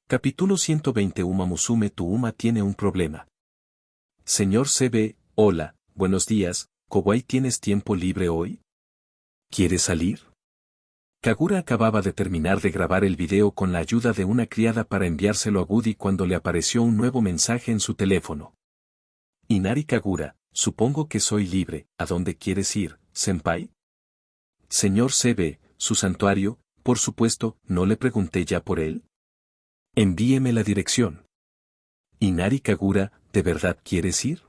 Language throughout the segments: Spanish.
Capítulo 120. Uma Musume. Tu Uma tiene un problema. Señor CB, hola, buenos días, Kawaii, ¿tienes tiempo libre hoy? ¿Quieres salir? Kagura acababa de terminar de grabar el video con la ayuda de una criada para enviárselo a Woody cuando le apareció un nuevo mensaje en su teléfono. Inari Kagura, supongo que soy libre, ¿a dónde quieres ir, senpai? Señor CB, su santuario, por supuesto, ¿no le pregunté ya por él? Envíeme la dirección. Inari Kagura, ¿de verdad quieres ir?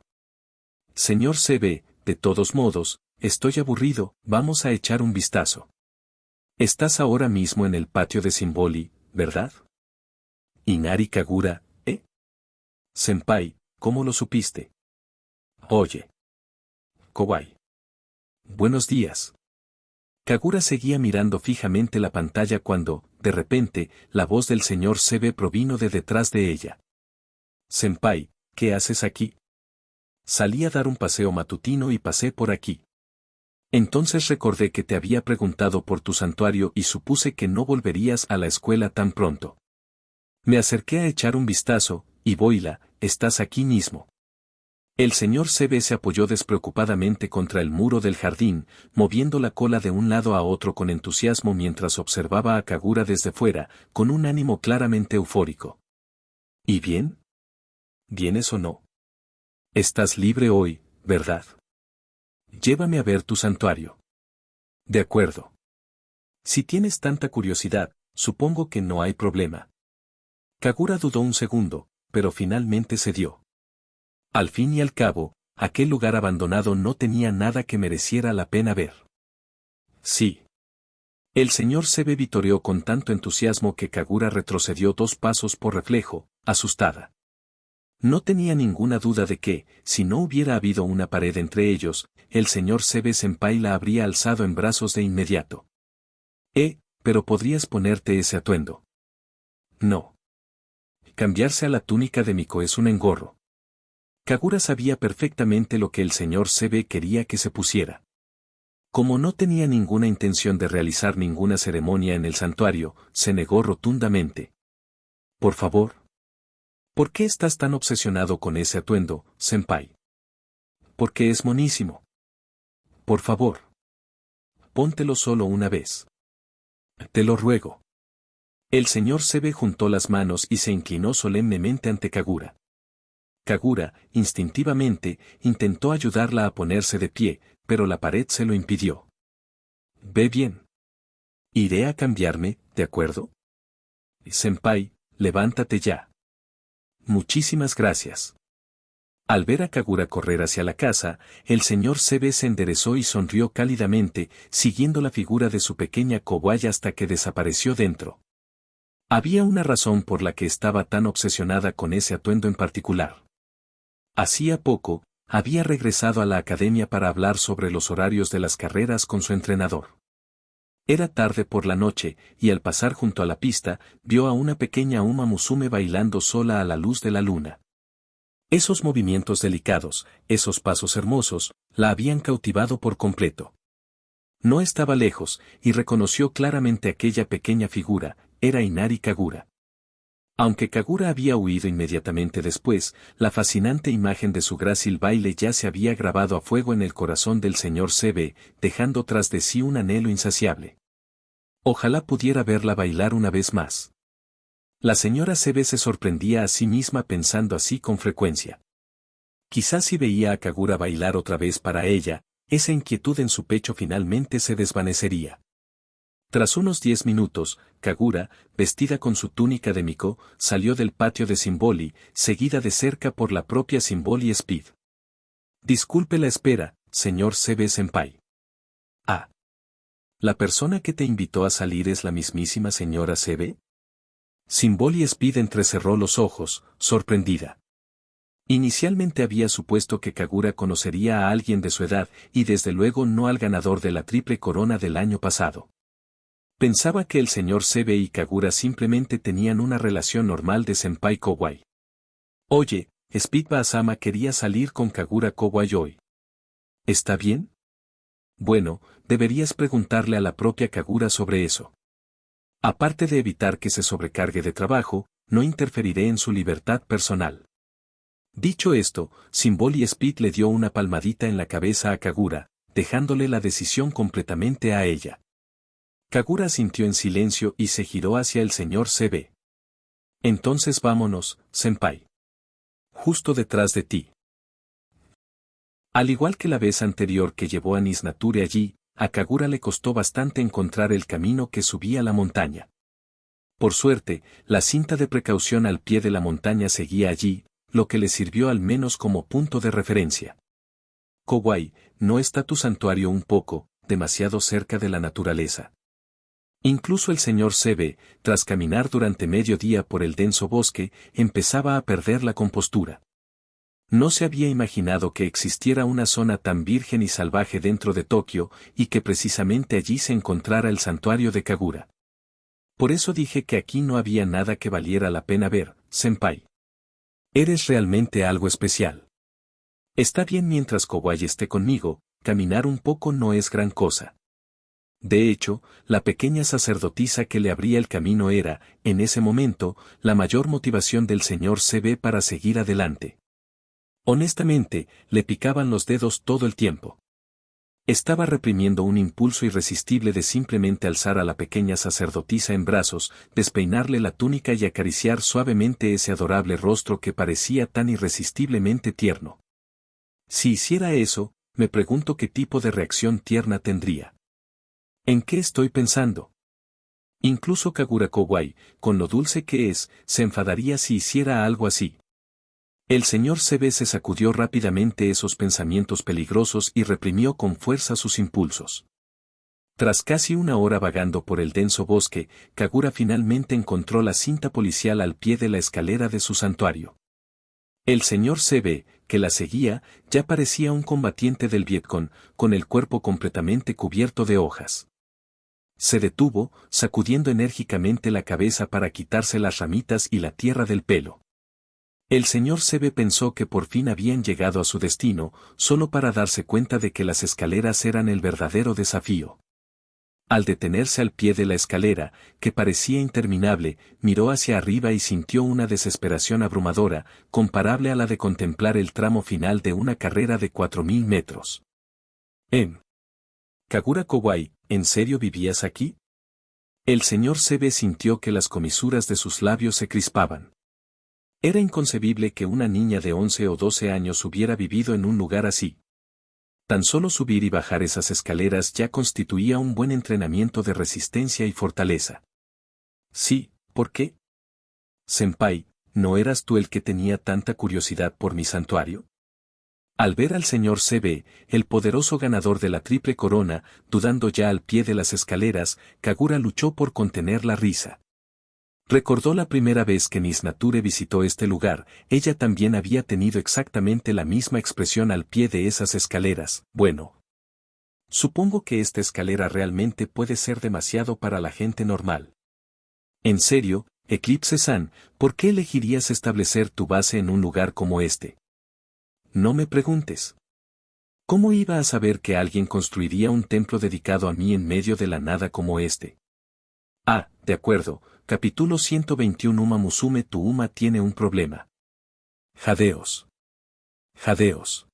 Señor CB, de todos modos, estoy aburrido, vamos a echar un vistazo. Estás ahora mismo en el patio de Symboli, ¿verdad? Inari Kagura, ¿eh? Senpai, ¿cómo lo supiste? Oye. Kawaii. Buenos días. Kagura seguía mirando fijamente la pantalla cuando, de repente, la voz del señor CB provino de detrás de ella. Senpai, ¿qué haces aquí? Salí a dar un paseo matutino y pasé por aquí. Entonces recordé que te había preguntado por tu santuario y supuse que no volverías a la escuela tan pronto. Me acerqué a echar un vistazo, y Boila, estás aquí mismo. El señor CB se apoyó despreocupadamente contra el muro del jardín, moviendo la cola de un lado a otro con entusiasmo mientras observaba a Kagura desde fuera, con un ánimo claramente eufórico. ¿Y bien? ¿Vienes o no? Estás libre hoy, ¿verdad? Llévame a ver tu santuario. De acuerdo. Si tienes tanta curiosidad, supongo que no hay problema. Kagura dudó un segundo, pero finalmente cedió. Al fin y al cabo, aquel lugar abandonado no tenía nada que mereciera la pena ver. Sí. El señor CB vitoreó con tanto entusiasmo que Kagura retrocedió 2 pasos por reflejo, asustada. No tenía ninguna duda de que, si no hubiera habido una pared entre ellos, el señor CB senpai la habría alzado en brazos de inmediato. Pero podrías ponerte ese atuendo. No. Cambiarse a la túnica de Miko es un engorro. Kagura sabía perfectamente lo que el señor CB quería que se pusiera. Como no tenía ninguna intención de realizar ninguna ceremonia en el santuario, se negó rotundamente. Por favor. ¿Por qué estás tan obsesionado con ese atuendo, senpai? Porque es monísimo. Por favor. Póntelo solo una vez. Te lo ruego. El señor CB juntó las manos y se inclinó solemnemente ante Kagura. Kagura, instintivamente, intentó ayudarla a ponerse de pie, pero la pared se lo impidió. Ve bien. Iré a cambiarme, ¿de acuerdo? Senpai, levántate ya. Muchísimas gracias. Al ver a Kagura correr hacia la casa, el señor CB se enderezó y sonrió cálidamente, siguiendo la figura de su pequeña Kawaii hasta que desapareció dentro. Había una razón por la que estaba tan obsesionada con ese atuendo en particular. Hacía poco, había regresado a la academia para hablar sobre los horarios de las carreras con su entrenador. Era tarde por la noche, y al pasar junto a la pista, vio a una pequeña Uma Musume bailando sola a la luz de la luna. Esos movimientos delicados, esos pasos hermosos, la habían cautivado por completo. No estaba lejos, y reconoció claramente aquella pequeña figura, era Inari Kagura. Aunque Kagura había huido inmediatamente después, la fascinante imagen de su grácil baile ya se había grabado a fuego en el corazón del señor CB, dejando tras de sí un anhelo insaciable. Ojalá pudiera verla bailar una vez más. La señora CB se sorprendía a sí misma pensando así con frecuencia. Quizás si veía a Kagura bailar otra vez para ella, esa inquietud en su pecho finalmente se desvanecería. Tras unos 10 minutos, Kagura, vestida con su túnica de Miko, salió del patio de Symboli, seguida de cerca por la propia Symboli Speed. Disculpe la espera, señor CB senpai. Ah. ¿La persona que te invitó a salir es la mismísima señora CB? Symboli Speed entrecerró los ojos, sorprendida. Inicialmente había supuesto que Kagura conocería a alguien de su edad y desde luego no al ganador de la triple corona del año pasado. Pensaba que el señor CB y Kagura simplemente tenían una relación normal de senpai Kawaii. Oye, Speed Basama quería salir con Kagura Kawaii hoy. ¿Está bien? Bueno, deberías preguntarle a la propia Kagura sobre eso. Aparte de evitar que se sobrecargue de trabajo, no interferiré en su libertad personal. Dicho esto, Symbol y Speed le dio una palmadita en la cabeza a Kagura, dejándole la decisión completamente a ella. Kagura sintió en silencio y se giró hacia el señor CB. Entonces vámonos, senpai. Justo detrás de ti. Al igual que la vez anterior que llevó a Niznature allí, a Kagura le costó bastante encontrar el camino que subía la montaña. Por suerte, la cinta de precaución al pie de la montaña seguía allí, lo que le sirvió al menos como punto de referencia. Kowai, ¿no está tu santuario un poco, demasiado cerca de la naturaleza? Incluso el señor Sebe, tras caminar durante medio día por el denso bosque, empezaba a perder la compostura. No se había imaginado que existiera una zona tan virgen y salvaje dentro de Tokio, y que precisamente allí se encontrara el santuario de Kagura. Por eso dije que aquí no había nada que valiera la pena ver, senpai. Eres realmente algo especial. Está bien mientras Kowai esté conmigo, caminar un poco no es gran cosa. De hecho, la pequeña sacerdotisa que le abría el camino era, en ese momento, la mayor motivación del señor CB para seguir adelante. Honestamente, le picaban los dedos todo el tiempo. Estaba reprimiendo un impulso irresistible de simplemente alzar a la pequeña sacerdotisa en brazos, despeinarle la túnica y acariciar suavemente ese adorable rostro que parecía tan irresistiblemente tierno. Si hiciera eso, me pregunto qué tipo de reacción tierna tendría. ¿En qué estoy pensando? Incluso Kagura Kowai, con lo dulce que es, se enfadaría si hiciera algo así. El señor CB se sacudió rápidamente esos pensamientos peligrosos y reprimió con fuerza sus impulsos. Tras casi una hora vagando por el denso bosque, Kagura finalmente encontró la cinta policial al pie de la escalera de su santuario. El señor CB, que la seguía, ya parecía un combatiente del Vietcong, con el cuerpo completamente cubierto de hojas. Se detuvo, sacudiendo enérgicamente la cabeza para quitarse las ramitas y la tierra del pelo. El señor CB pensó que por fin habían llegado a su destino, solo para darse cuenta de que las escaleras eran el verdadero desafío. Al detenerse al pie de la escalera, que parecía interminable, miró hacia arriba y sintió una desesperación abrumadora, comparable a la de contemplar el tramo final de una carrera de 4000 metros. Kagura Kowai, ¿en serio vivías aquí? El señor CB sintió que las comisuras de sus labios se crispaban. Era inconcebible que una niña de 11 o 12 años hubiera vivido en un lugar así. Tan solo subir y bajar esas escaleras ya constituía un buen entrenamiento de resistencia y fortaleza. Sí, ¿por qué? Senpai, ¿no eras tú el que tenía tanta curiosidad por mi santuario? Al ver al señor CB, el poderoso ganador de la triple corona, dudando ya al pie de las escaleras, Kagura luchó por contener la risa. Recordó la primera vez que Niznature visitó este lugar, ella también había tenido exactamente la misma expresión al pie de esas escaleras. Bueno. Supongo que esta escalera realmente puede ser demasiado para la gente normal. En serio, Eclipse-san, ¿por qué elegirías establecer tu base en un lugar como este? No me preguntes. ¿Cómo iba a saber que alguien construiría un templo dedicado a mí en medio de la nada como este? Ah, de acuerdo. Capítulo 121 Uma Musume tu Uma tiene un problema. Jadeos. Jadeos.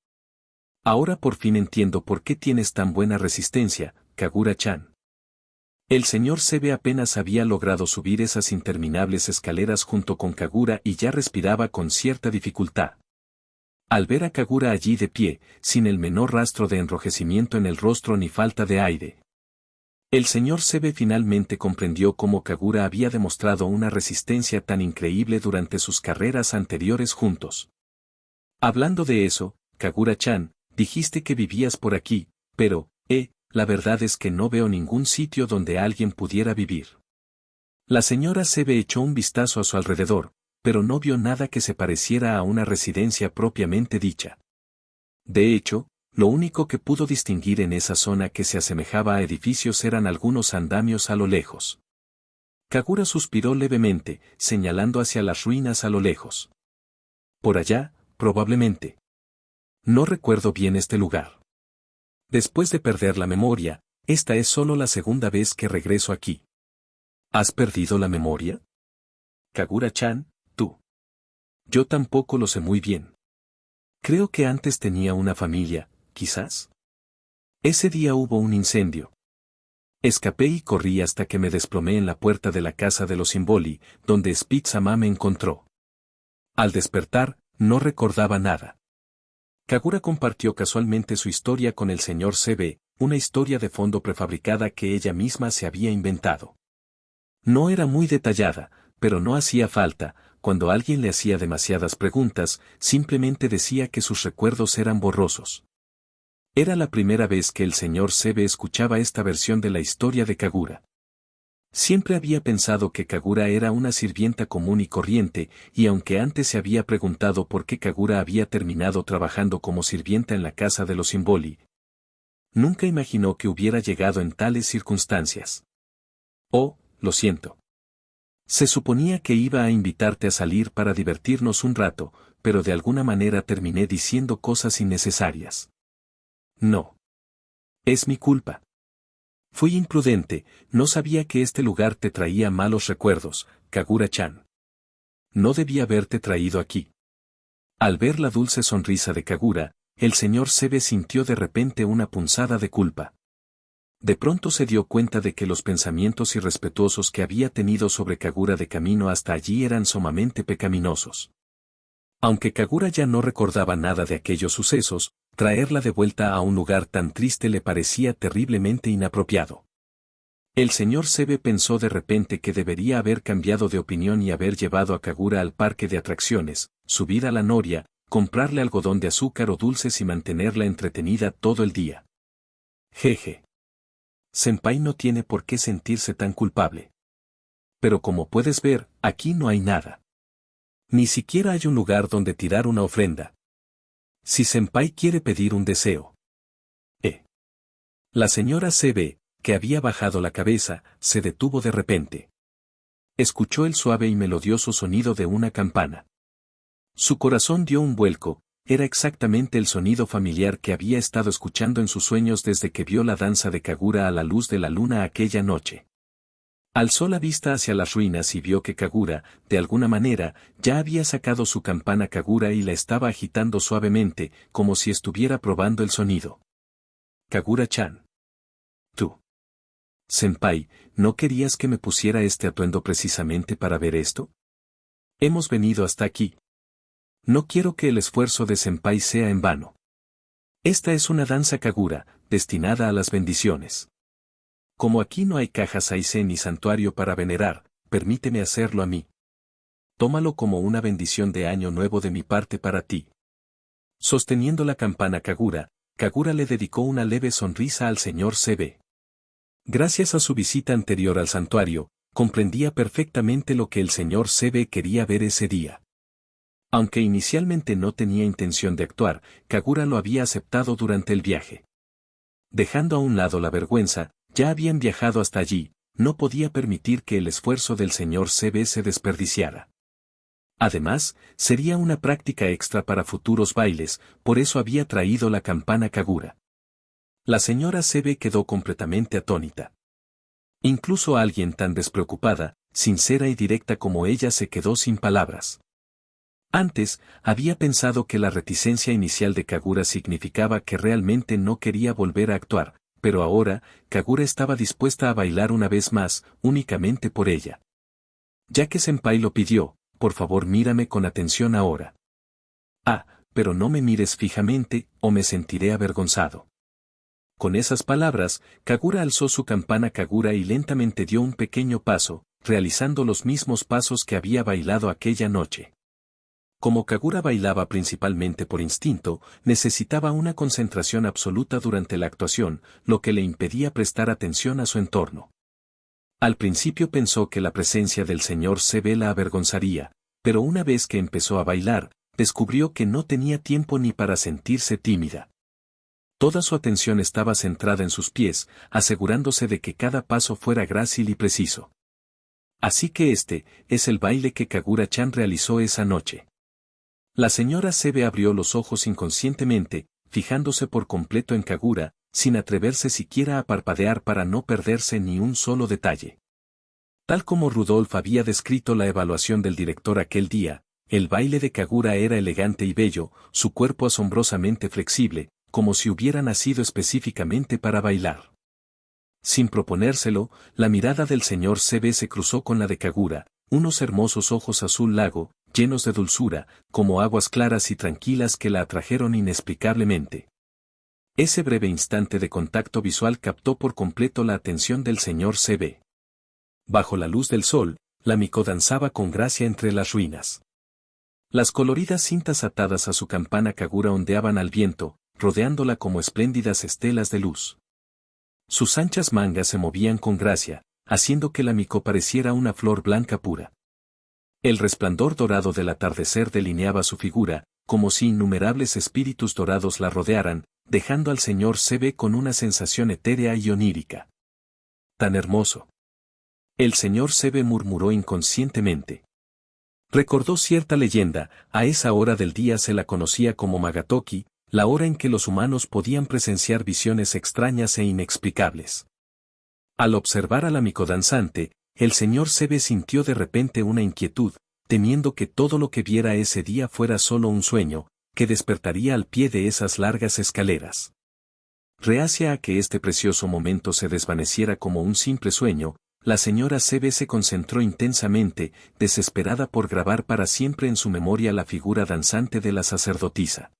Ahora por fin entiendo por qué tienes tan buena resistencia, Kagura-chan. El señor Sebe apenas había logrado subir esas interminables escaleras junto con Kagura y ya respiraba con cierta dificultad. Al ver a Kagura allí de pie, sin el menor rastro de enrojecimiento en el rostro ni falta de aire, el señor Sebe finalmente comprendió cómo Kagura había demostrado una resistencia tan increíble durante sus carreras anteriores juntos. Hablando de eso, Kagura-chan, dijiste que vivías por aquí, pero, la verdad es que no veo ningún sitio donde alguien pudiera vivir. La señora Sebe echó un vistazo a su alrededor, pero no vio nada que se pareciera a una residencia propiamente dicha. De hecho, lo único que pudo distinguir en esa zona que se asemejaba a edificios eran algunos andamios a lo lejos. Kagura suspiró levemente, señalando hacia las ruinas a lo lejos. Por allá, probablemente. No recuerdo bien este lugar. Después de perder la memoria, esta es solo la segunda vez que regreso aquí. ¿Has perdido la memoria? Kagura-chan, Yo tampoco lo sé muy bien. Creo que antes tenía una familia, quizás. Ese día hubo un incendio. Escapé y corrí hasta que me desplomé en la puerta de la casa de los Simboli, donde Spitz-sama me encontró. Al despertar, no recordaba nada. Kagura compartió casualmente su historia con el señor CB, una historia de fondo prefabricada que ella misma se había inventado. No era muy detallada, pero no hacía falta. Cuando alguien le hacía demasiadas preguntas, simplemente decía que sus recuerdos eran borrosos. Era la primera vez que el señor Sebe escuchaba esta versión de la historia de Kagura. Siempre había pensado que Kagura era una sirvienta común y corriente, y aunque antes se había preguntado por qué Kagura había terminado trabajando como sirvienta en la casa de los Simboli, nunca imaginó que hubiera llegado en tales circunstancias. Oh, lo siento. Se suponía que iba a invitarte a salir para divertirnos un rato, pero de alguna manera terminé diciendo cosas innecesarias. No. Es mi culpa. Fui imprudente, no sabía que este lugar te traía malos recuerdos, Kagura-chan. No debía haberte traído aquí. Al ver la dulce sonrisa de Kagura, el señor Sebe sintió de repente una punzada de culpa. De pronto se dio cuenta de que los pensamientos irrespetuosos que había tenido sobre Kagura de camino hasta allí eran sumamente pecaminosos. Aunque Kagura ya no recordaba nada de aquellos sucesos, traerla de vuelta a un lugar tan triste le parecía terriblemente inapropiado. El señor Sebe pensó de repente que debería haber cambiado de opinión y haber llevado a Kagura al parque de atracciones, subir a la noria, comprarle algodón de azúcar o dulces y mantenerla entretenida todo el día. Jeje. Senpai no tiene por qué sentirse tan culpable. Pero como puedes ver, aquí no hay nada. Ni siquiera hay un lugar donde tirar una ofrenda. Si Senpai quiere pedir un deseo. La señora CB, que había bajado la cabeza, se detuvo de repente. Escuchó el suave y melodioso sonido de una campana. Su corazón dio un vuelco, era exactamente el sonido familiar que había estado escuchando en sus sueños desde que vio la danza de Kagura a la luz de la luna aquella noche. Alzó la vista hacia las ruinas y vio que Kagura, de alguna manera, ya había sacado su campana Kagura y la estaba agitando suavemente, como si estuviera probando el sonido. Kagura-chan. Tú. Senpai, ¿no querías que me pusiera este atuendo precisamente para ver esto? Hemos venido hasta aquí. No quiero que el esfuerzo de Senpai sea en vano. Esta es una danza Kagura, destinada a las bendiciones. Como aquí no hay cajas Aizen ni santuario para venerar, permíteme hacerlo a mí. Tómalo como una bendición de año nuevo de mi parte para ti. Sosteniendo la campana Kagura, Kagura le dedicó una leve sonrisa al señor CB. Gracias a su visita anterior al santuario, comprendía perfectamente lo que el señor CB quería ver ese día. Aunque inicialmente no tenía intención de actuar, Kagura lo había aceptado durante el viaje. Dejando a un lado la vergüenza, ya habían viajado hasta allí, no podía permitir que el esfuerzo del señor CB se desperdiciara. Además, sería una práctica extra para futuros bailes, por eso había traído la campana Kagura. La señora CB quedó completamente atónita. Incluso alguien tan despreocupada, sincera y directa como ella se quedó sin palabras. Antes, había pensado que la reticencia inicial de Kagura significaba que realmente no quería volver a actuar, pero ahora, Kagura estaba dispuesta a bailar una vez más, únicamente por ella. Ya que Senpai lo pidió, por favor mírame con atención ahora. Ah, pero no me mires fijamente, o me sentiré avergonzado. Con esas palabras, Kagura alzó su campana Kagura y lentamente dio un pequeño paso, realizando los mismos pasos que había bailado aquella noche. Como Kagura bailaba principalmente por instinto, necesitaba una concentración absoluta durante la actuación, lo que le impedía prestar atención a su entorno. Al principio pensó que la presencia del señor CB la avergonzaría, pero una vez que empezó a bailar, descubrió que no tenía tiempo ni para sentirse tímida. Toda su atención estaba centrada en sus pies, asegurándose de que cada paso fuera grácil y preciso. Así que este es el baile que Kagura-chan realizó esa noche. La señora Sebe abrió los ojos inconscientemente, fijándose por completo en Kagura, sin atreverse siquiera a parpadear para no perderse ni un solo detalle. Tal como Rudolf había descrito la evaluación del director aquel día, El baile de Kagura era elegante y bello, su cuerpo asombrosamente flexible, como si hubiera nacido específicamente para bailar. Sin proponérselo, la mirada del señor Sebe se cruzó con la de Kagura, unos hermosos ojos azul lago, llenos de dulzura, como aguas claras y tranquilas que la atrajeron inexplicablemente. Ese breve instante de contacto visual captó por completo la atención del señor Sebe. Bajo la luz del sol, la Miko danzaba con gracia entre las ruinas. Las coloridas cintas atadas a su campana Kagura ondeaban al viento, rodeándola como espléndidas estelas de luz. Sus anchas mangas se movían con gracia, haciendo que la Miko pareciera una flor blanca pura. El resplandor dorado del atardecer delineaba su figura, como si innumerables espíritus dorados la rodearan, dejando al señor Sebe con una sensación etérea y onírica. Tan hermoso. El señor Sebe murmuró inconscientemente. Recordó cierta leyenda, a esa hora del día se la conocía como Magatoki, la hora en que los humanos podían presenciar visiones extrañas e inexplicables. Al observar a la Miko danzante, el señor Sebe sintió de repente una inquietud, temiendo que todo lo que viera ese día fuera solo un sueño, que despertaría al pie de esas largas escaleras. Reacia a que este precioso momento se desvaneciera como un simple sueño, la señora Sebe se concentró intensamente, desesperada por grabar para siempre en su memoria la figura danzante de la sacerdotisa.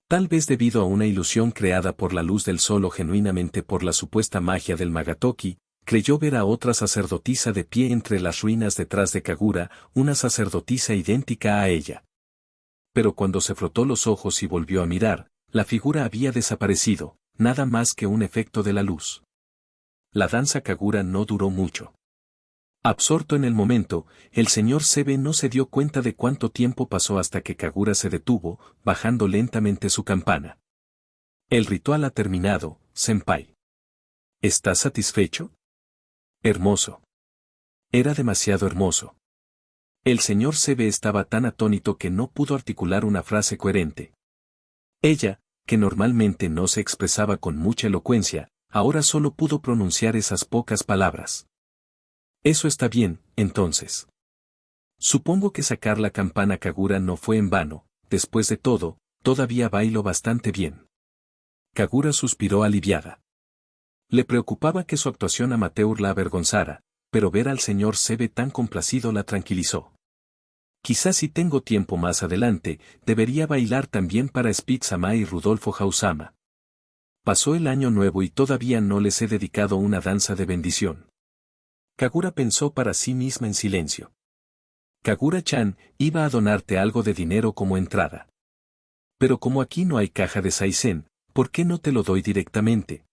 Tal vez debido a una ilusión creada por la luz del sol o genuinamente por la supuesta magia del Magatoki, creyó ver a otra sacerdotisa de pie entre las ruinas detrás de Kagura, una sacerdotisa idéntica a ella. Pero cuando se frotó los ojos y volvió a mirar, la figura había desaparecido, nada más que un efecto de la luz. La danza Kagura no duró mucho. Absorto en el momento, el señor Sebe no se dio cuenta de cuánto tiempo pasó hasta que Kagura se detuvo, bajando lentamente su campana. El ritual ha terminado, senpai. ¿Estás satisfecho? Hermoso. Era demasiado hermoso. El señor Sebe estaba tan atónito que no pudo articular una frase coherente. Ella, que normalmente no se expresaba con mucha elocuencia, ahora solo pudo pronunciar esas pocas palabras. Eso está bien, entonces. Supongo que sacar la campana Kagura no fue en vano, después de todo, todavía bailo bastante bien. Kagura suspiró aliviada. Le preocupaba que su actuación amateur la avergonzara, pero ver al señor Sebe tan complacido la tranquilizó. Quizás si tengo tiempo más adelante, debería bailar también para Speed-sama y Rudolfo Hausama. Pasó el año nuevo y todavía no les he dedicado una danza de bendición. Kagura pensó para sí misma en silencio. Kagura-chan, iba a donarte algo de dinero como entrada. Pero como aquí no hay caja de Saizen, ¿por qué no te lo doy directamente?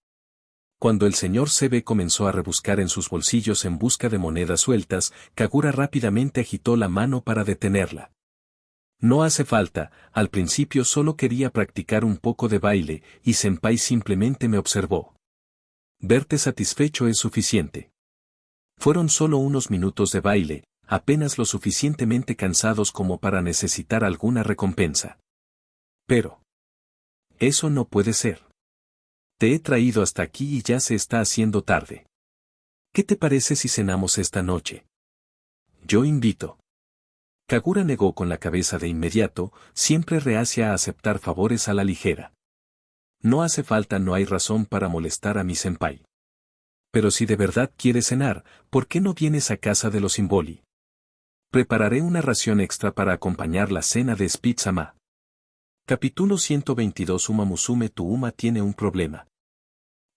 Cuando el señor Sebe comenzó a rebuscar en sus bolsillos en busca de monedas sueltas, Kagura rápidamente agitó la mano para detenerla. No hace falta, al principio solo quería practicar un poco de baile, y senpai simplemente me observó. Verte satisfecho es suficiente. Fueron solo unos minutos de baile, apenas lo suficientemente cansados como para necesitar alguna recompensa. Pero eso no puede ser. Te he traído hasta aquí y ya se está haciendo tarde. ¿Qué te parece si cenamos esta noche? Yo invito. Kagura negó con la cabeza de inmediato, siempre reacia a aceptar favores a la ligera. No hace falta, no hay razón para molestar a mi senpai. Pero si de verdad quieres cenar, ¿por qué no vienes a casa de los Simboli? Prepararé una ración extra para acompañar la cena de Speed-sama. Capítulo 122. Uma Musume tu Uma tiene un problema.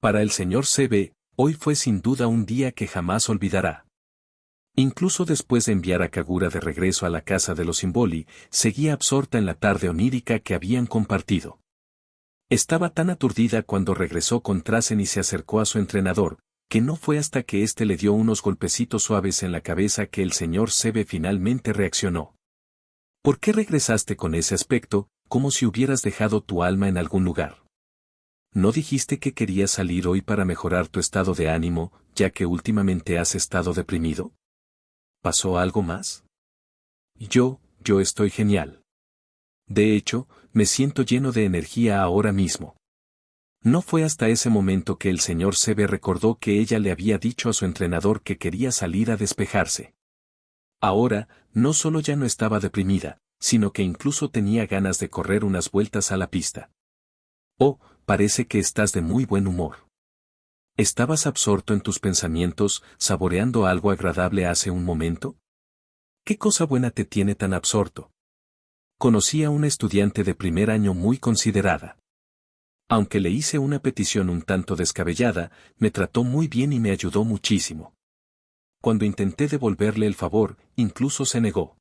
Para el señor Sebe, hoy fue sin duda un día que jamás olvidará. Incluso después de enviar a Kagura de regreso a la casa de los Simboli, seguía absorta en la tarde onírica que habían compartido. Estaba tan aturdida cuando regresó con Trasen y se acercó a su entrenador, que no fue hasta que éste le dio unos golpecitos suaves en la cabeza que el señor Sebe finalmente reaccionó. ¿Por qué regresaste con ese aspecto, como si hubieras dejado tu alma en algún lugar? ¿No dijiste que querías salir hoy para mejorar tu estado de ánimo, ya que últimamente has estado deprimido? ¿Pasó algo más? Yo estoy genial. De hecho, me siento lleno de energía ahora mismo. No fue hasta ese momento que el señor Sebe recordó que ella le había dicho a su entrenador que quería salir a despejarse. Ahora, no solo ya no estaba deprimida, sino que incluso tenía ganas de correr unas vueltas a la pista. Oh, parece que estás de muy buen humor. ¿Estabas absorto en tus pensamientos, saboreando algo agradable hace un momento? ¿Qué cosa buena te tiene tan absorto? Conocí a una estudiante de primer año muy considerada. Aunque le hice una petición un tanto descabellada, me trató muy bien y me ayudó muchísimo. Cuando intenté devolverle el favor, incluso se negó.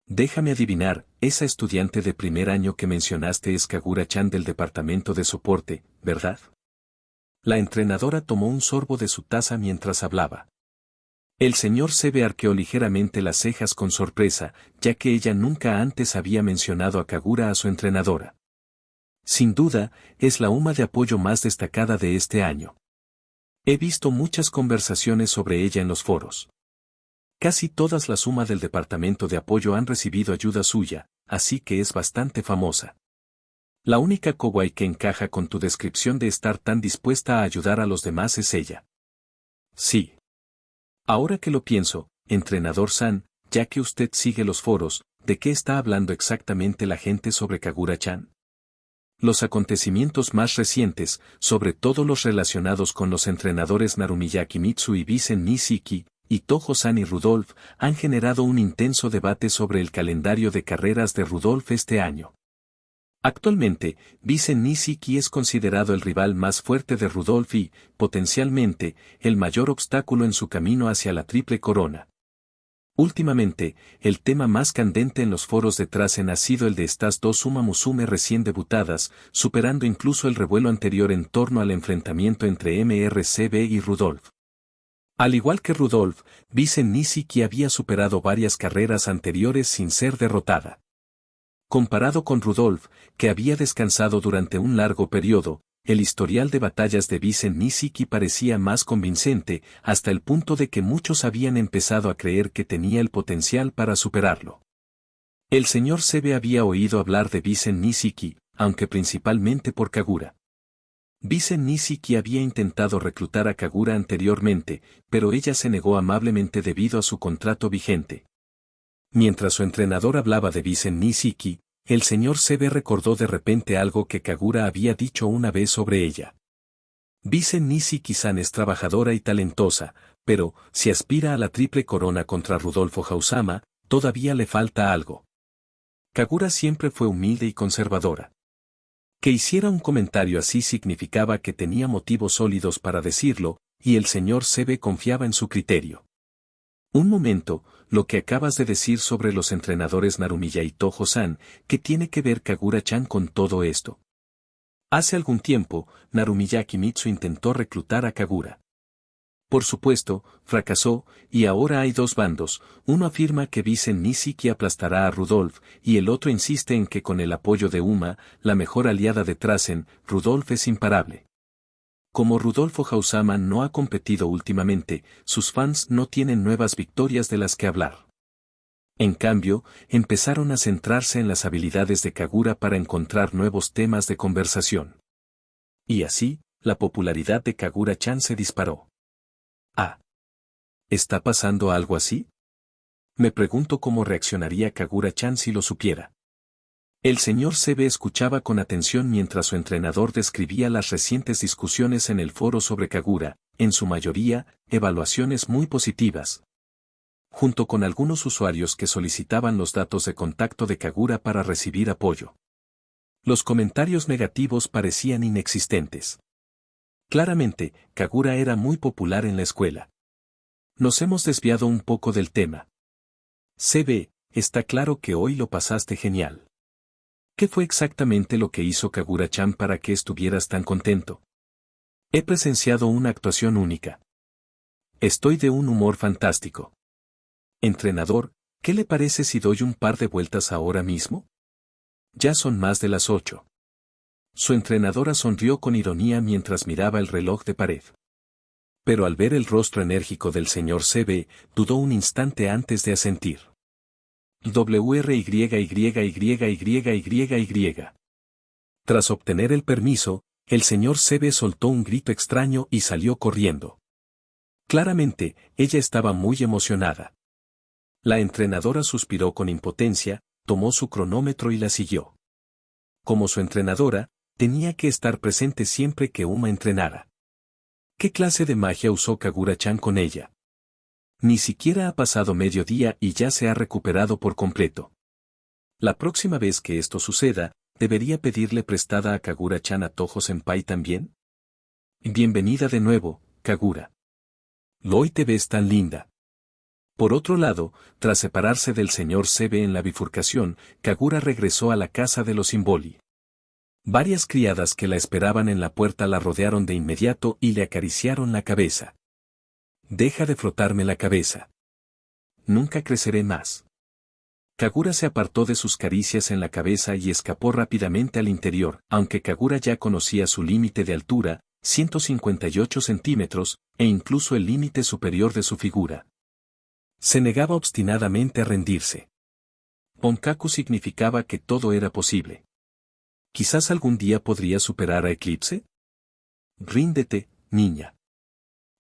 Déjame adivinar, esa estudiante de primer año que mencionaste es Kagura-chan del departamento de soporte, ¿verdad? La entrenadora tomó un sorbo de su taza mientras hablaba. El señor Sebe arqueó ligeramente las cejas con sorpresa, ya que ella nunca antes había mencionado a Kagura a su entrenadora. Sin duda, es la UMA de apoyo más destacada de este año. He visto muchas conversaciones sobre ella en los foros. Casi todas las UMA del departamento de apoyo han recibido ayuda suya, así que es bastante famosa. La única kawaii que encaja con tu descripción de estar tan dispuesta a ayudar a los demás es ella. Sí. Ahora que lo pienso, entrenador San, ya que usted sigue los foros, ¿de qué está hablando exactamente la gente sobre Kagura-chan? Los acontecimientos más recientes, sobre todo los relacionados con los entrenadores Narumi Yakimitsu y Bisen Nishiki, y Toho-san y Rudolf, han generado un intenso debate sobre el calendario de carreras de Rudolf este año. Actualmente, Bisen Nishiki es considerado el rival más fuerte de Rudolf y, potencialmente, el mayor obstáculo en su camino hacia la triple corona. Últimamente, el tema más candente en los foros de Trasen ha sido el de estas dos Uma Musume recién debutadas, superando incluso el revuelo anterior en torno al enfrentamiento entre MRCB y Rudolf. Al igual que Rudolf, Bisen Nishiki había superado varias carreras anteriores sin ser derrotada. Comparado con Rudolf, que había descansado durante un largo periodo, el historial de batallas de Bisen Nishiki parecía más convincente, hasta el punto de que muchos habían empezado a creer que tenía el potencial para superarlo. El señor Sebe había oído hablar de Bisen Nishiki, aunque principalmente por Kagura. Bisen Nishiki había intentado reclutar a Kagura anteriormente, pero ella se negó amablemente debido a su contrato vigente. Mientras su entrenador hablaba de Bisen Nishiki, el señor Sebe recordó de repente algo que Kagura había dicho una vez sobre ella. Bisen Nishiki-san es trabajadora y talentosa, pero, si aspira a la triple corona contra Rudolfo Hausama, todavía le falta algo. Kagura siempre fue humilde y conservadora. Que hiciera un comentario así significaba que tenía motivos sólidos para decirlo, y el señor Sebe confiaba en su criterio. Un momento, lo que acabas de decir sobre los entrenadores Narumiya y Toho-san, ¿qué tiene que ver Kagura-chan con todo esto? Hace algún tiempo, Narumi Yakimitsu intentó reclutar a Kagura. Por supuesto, fracasó, y ahora hay dos bandos, uno afirma que Bisen Nishiki aplastará a Rudolf, y el otro insiste en que con el apoyo de Uma, la mejor aliada de Trasen, Rudolf es imparable. Como Rudolfo Hausama no ha competido últimamente, sus fans no tienen nuevas victorias de las que hablar. En cambio, empezaron a centrarse en las habilidades de Kagura para encontrar nuevos temas de conversación. Y así, la popularidad de Kagura-chan se disparó. Ah. ¿Está pasando algo así? Me pregunto cómo reaccionaría Kagura-chan si lo supiera. El señor Sebe escuchaba con atención mientras su entrenador describía las recientes discusiones en el foro sobre Kagura, en su mayoría, evaluaciones muy positivas. Junto con algunos usuarios que solicitaban los datos de contacto de Kagura para recibir apoyo. Los comentarios negativos parecían inexistentes. Claramente, Kagura era muy popular en la escuela. Nos hemos desviado un poco del tema. Sebe, está claro que hoy lo pasaste genial. ¿Qué fue exactamente lo que hizo Kagura-chan para que estuvieras tan contento? He presenciado una actuación única. Estoy de un humor fantástico. Entrenador, ¿qué le parece si doy un par de vueltas ahora mismo? Ya son más de las 8. Su entrenadora sonrió con ironía mientras miraba el reloj de pared. Pero al ver el rostro enérgico del señor CB, dudó un instante antes de asentir. WRYYYYYYY. Tras obtener el permiso, el señor CB soltó un grito extraño y salió corriendo. Claramente, ella estaba muy emocionada. La entrenadora suspiró con impotencia, tomó su cronómetro y la siguió. Como su entrenadora, tenía que estar presente siempre que Uma entrenara. ¿Qué clase de magia usó Kagura-chan con ella? Ni siquiera ha pasado mediodía y ya se ha recuperado por completo. La próxima vez que esto suceda, ¿debería pedirle prestada a Kagura-chan a Toho-senpai también? Bienvenida de nuevo, Kagura. Hoy te ves tan linda. Por otro lado, tras separarse del señor Sebe en la bifurcación, Kagura regresó a la casa de los Simboli. Varias criadas que la esperaban en la puerta la rodearon de inmediato y le acariciaron la cabeza. Deja de frotarme la cabeza. Nunca creceré más. Kagura se apartó de sus caricias en la cabeza y escapó rápidamente al interior, aunque Kagura ya conocía su límite de altura, 158 centímetros, e incluso el límite superior de su figura. Se negaba obstinadamente a rendirse. Ponkaku significaba que todo era posible. ¿Quizás algún día podría superar a Eclipse? Ríndete, niña.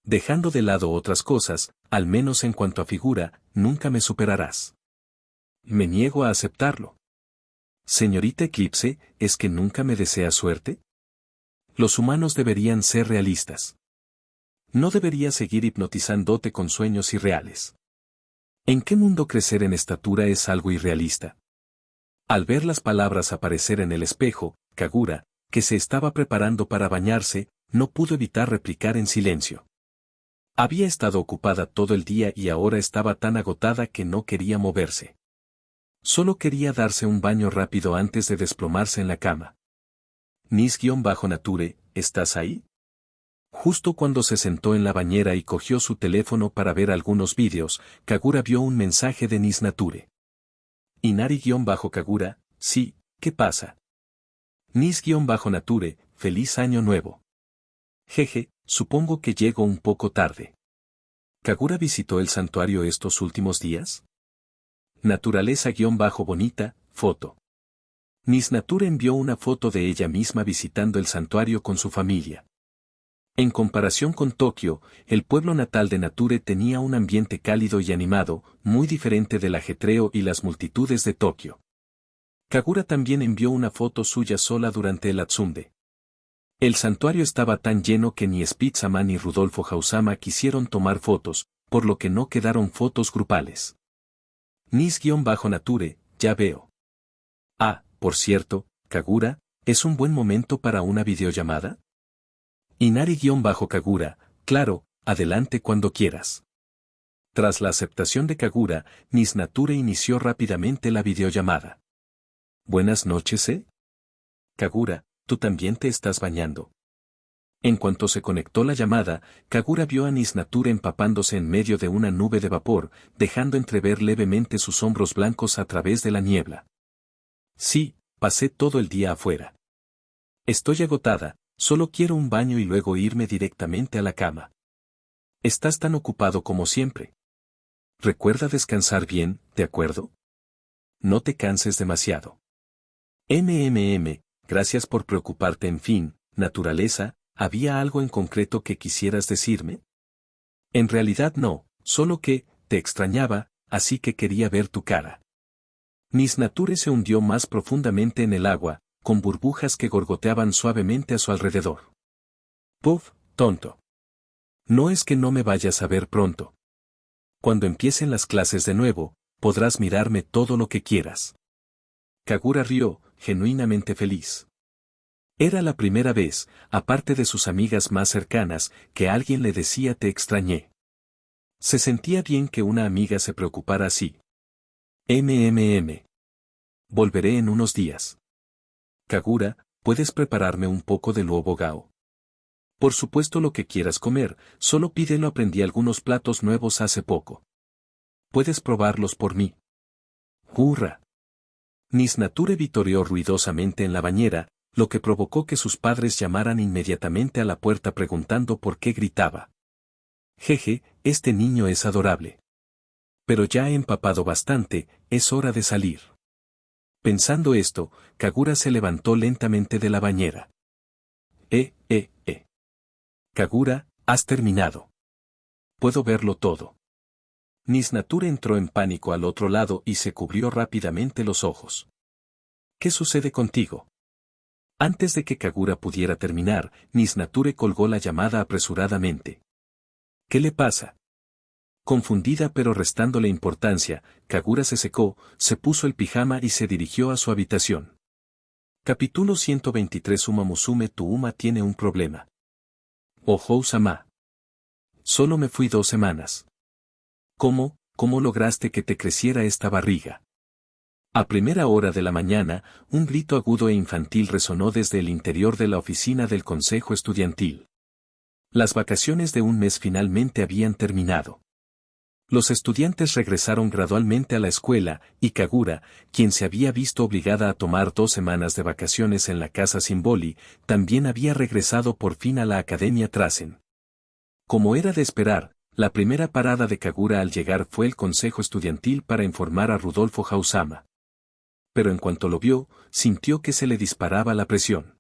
Dejando de lado otras cosas, al menos en cuanto a figura, nunca me superarás. Me niego a aceptarlo. Señorita Eclipse, ¿es que nunca me desea suerte? Los humanos deberían ser realistas. No debería seguir hipnotizándote con sueños irreales. ¿En qué mundo crecer en estatura es algo irrealista? Al ver las palabras aparecer en el espejo, Kagura, que se estaba preparando para bañarse, no pudo evitar replicar en silencio. Había estado ocupada todo el día y ahora estaba tan agotada que no quería moverse. Solo quería darse un baño rápido antes de desplomarse en la cama. Nis-Nature, ¿estás ahí? Justo cuando se sentó en la bañera y cogió su teléfono para ver algunos vídeos, Kagura vio un mensaje de Nis-Nature. Inari-Kagura, sí, ¿qué pasa? Nis-Nature, feliz año nuevo. Jeje, supongo que llego un poco tarde. ¿Kagura visitó el santuario estos últimos días? Naturaleza-bonita, foto. Nis-Nature envió una foto de ella misma visitando el santuario con su familia. En comparación con Tokio, el pueblo natal de Nature tenía un ambiente cálido y animado, muy diferente del ajetreo y las multitudes de Tokio. Kagura también envió una foto suya sola durante el Atsunde. El santuario estaba tan lleno que ni Spitz-sama ni Rudolfo Hausama quisieron tomar fotos, por lo que no quedaron fotos grupales. Nis-Nature, ya veo. Ah, por cierto, Kagura, ¿es un buen momento para una videollamada? Inari-Kagura, claro, adelante cuando quieras. Tras la aceptación de Kagura, Nis-Nature inició rápidamente la videollamada. Buenas noches, ¿eh? Kagura, ¿tú también te estás bañando? En cuanto se conectó la llamada, Kagura vio a Nis-Nature empapándose en medio de una nube de vapor, dejando entrever levemente sus hombros blancos a través de la niebla. Sí, pasé todo el día afuera. Estoy agotada. Solo quiero un baño y luego irme directamente a la cama. Estás tan ocupado como siempre. Recuerda descansar bien, ¿de acuerdo? No te canses demasiado. Gracias por preocuparte. En fin, naturaleza, ¿había algo en concreto que quisieras decirme? En realidad no, solo que, te extrañaba, así que quería ver tu cara. Nis-Nature se hundió más profundamente en el agua, con burbujas que gorgoteaban suavemente a su alrededor. Puff, tonto. No es que no me vayas a ver pronto. Cuando empiecen las clases de nuevo, podrás mirarme todo lo que quieras. Kagura rió, genuinamente feliz. Era la primera vez, aparte de sus amigas más cercanas, que alguien le decía te extrañé. Se sentía bien que una amiga se preocupara así. Volveré en unos días. Kagura, ¿puedes prepararme un poco de huevo gao? Por supuesto lo que quieras comer, solo pídelo. Aprendí algunos platos nuevos hace poco. Puedes probarlos por mí. ¡Hurra! Nis-Nature vitoreó ruidosamente en la bañera, lo que provocó que sus padres llamaran inmediatamente a la puerta preguntando por qué gritaba. Jeje, este niño es adorable. Pero ya he empapado bastante, es hora de salir. Pensando esto, Kagura se levantó lentamente de la bañera. Kagura, has terminado. Puedo verlo todo. Miss Nature entró en pánico al otro lado y se cubrió rápidamente los ojos. ¿Qué sucede contigo? Antes de que Kagura pudiera terminar, Miss Nature colgó la llamada apresuradamente. ¿Qué le pasa? Confundida pero restándole importancia, Kagura se secó, se puso el pijama y se dirigió a su habitación. Capítulo 123. Uma Musume. Tu Uma tiene un problema. Ohou-sama. Solo me fui 2 semanas. ¿Cómo lograste que te creciera esta barriga? A primera hora de la mañana, un grito agudo e infantil resonó desde el interior de la oficina del consejo estudiantil. Las vacaciones de un mes finalmente habían terminado. Los estudiantes regresaron gradualmente a la escuela, y Kagura, quien se había visto obligada a tomar 2 semanas de vacaciones en la casa Simboli, también había regresado por fin a la Academia Trasen. Como era de esperar, la primera parada de Kagura al llegar fue el consejo estudiantil para informar a Rudolfo Hausama. Pero en cuanto lo vio, sintió que se le disparaba la presión.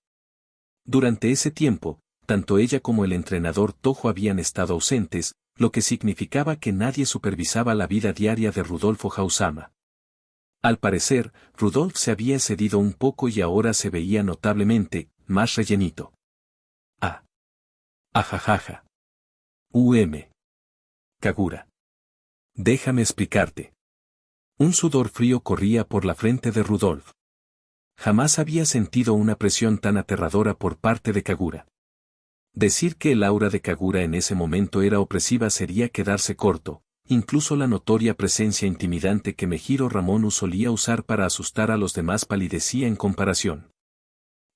Durante ese tiempo, tanto ella como el entrenador Toho habían estado ausentes, lo que significaba que nadie supervisaba la vida diaria de Rudolfo Hausama. Al parecer, Rudolf se había excedido un poco y ahora se veía notablemente más rellenito. Ajajaja. Kagura. Déjame explicarte. Un sudor frío corría por la frente de Rudolf. Jamás había sentido una presión tan aterradora por parte de Kagura. Decir que el aura de Kagura en ese momento era opresiva sería quedarse corto, incluso la notoria presencia intimidante que Mejiro Ramonu solía usar para asustar a los demás palidecía en comparación.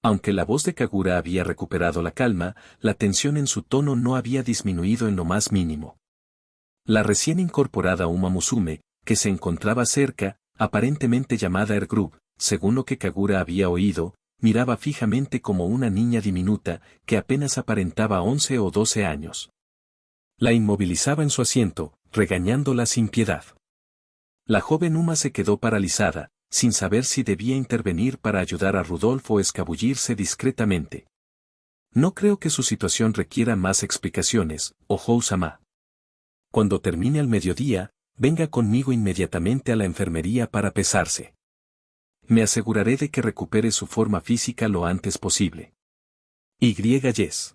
Aunque la voz de Kagura había recuperado la calma, la tensión en su tono no había disminuido en lo más mínimo. La recién incorporada Uma Musume, que se encontraba cerca, aparentemente llamada Group, según lo que Kagura había oído, miraba fijamente como una niña diminuta, que apenas aparentaba 11 o 12 años. La inmovilizaba en su asiento, regañándola sin piedad. La joven Uma se quedó paralizada, sin saber si debía intervenir para ayudar a Rudolf o escabullirse discretamente. No creo que su situación requiera más explicaciones, Ohou-sama. Cuando termine al mediodía, venga conmigo inmediatamente a la enfermería para pesarse. Me aseguraré de que recupere su forma física lo antes posible. Yes.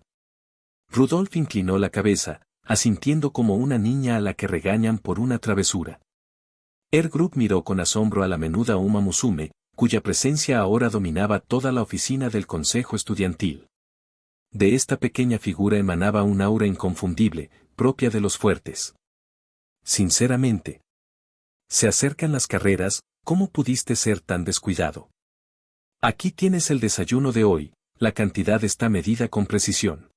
Rudolf inclinó la cabeza, asintiendo como una niña a la que regañan por una travesura. Group miró con asombro a la menuda Uma Musume, cuya presencia ahora dominaba toda la oficina del consejo estudiantil. De esta pequeña figura emanaba un aura inconfundible, propia de los fuertes. Sinceramente. Se acercan las carreras, ¿cómo pudiste ser tan descuidado? Aquí tienes el desayuno de hoy, la cantidad está medida con precisión.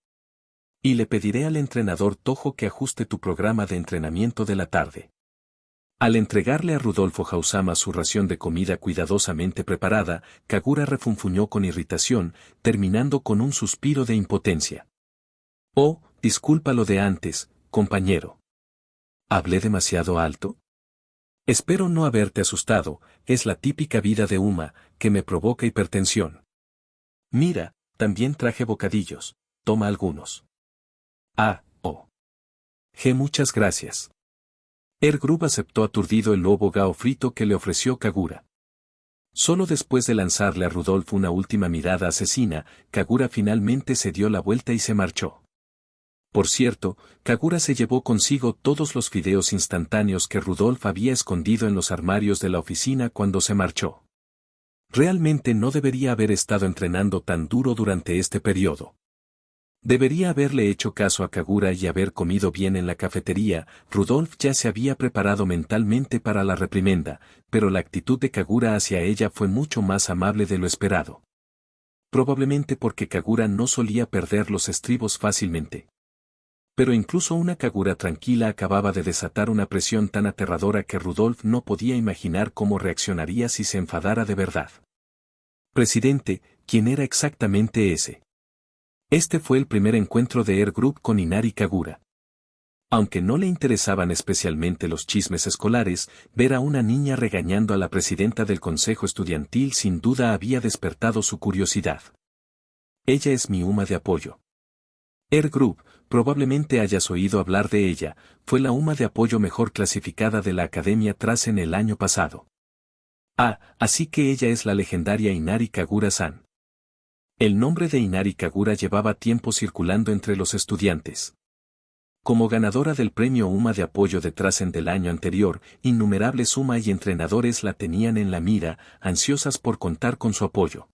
Y le pediré al entrenador Toho que ajuste tu programa de entrenamiento de la tarde. Al entregarle a Rudolfo Hausama su ración de comida cuidadosamente preparada, Kagura refunfuñó con irritación, terminando con un suspiro de impotencia. Oh, disculpa lo de antes, compañero. ¿Hablé demasiado alto? Espero no haberte asustado, es la típica vida de Uma, que me provoca hipertensión. Mira, también traje bocadillos, toma algunos. Muchas gracias. Group aceptó aturdido el lobo gao frito que le ofreció Kagura. Solo después de lanzarle a Rudolf una última mirada asesina, Kagura finalmente se dio la vuelta y se marchó. Por cierto, Kagura se llevó consigo todos los fideos instantáneos que Rudolf había escondido en los armarios de la oficina cuando se marchó. Realmente no debería haber estado entrenando tan duro durante este periodo. Debería haberle hecho caso a Kagura y haber comido bien en la cafetería. Rudolf ya se había preparado mentalmente para la reprimenda, pero la actitud de Kagura hacia ella fue mucho más amable de lo esperado. Probablemente porque Kagura no solía perder los estribos fácilmente. Pero incluso una Kagura tranquila acababa de desatar una presión tan aterradora que Rudolf no podía imaginar cómo reaccionaría si se enfadara de verdad. Presidente, ¿quién era exactamente ese? Este fue el primer encuentro de Group con Inari Kagura. Aunque no le interesaban especialmente los chismes escolares, ver a una niña regañando a la presidenta del consejo estudiantil sin duda había despertado su curiosidad. Ella es mi Uma de apoyo. Air Group, probablemente hayas oído hablar de ella, fue la UMA de apoyo mejor clasificada de la Academia tras en el año pasado. Ah, así que ella es la legendaria Inari Kagura-san. El nombre de Inari Kagura llevaba tiempo circulando entre los estudiantes. Como ganadora del premio UMA de apoyo de Trasen del año anterior, innumerables UMA y entrenadores la tenían en la mira, ansiosas por contar con su apoyo.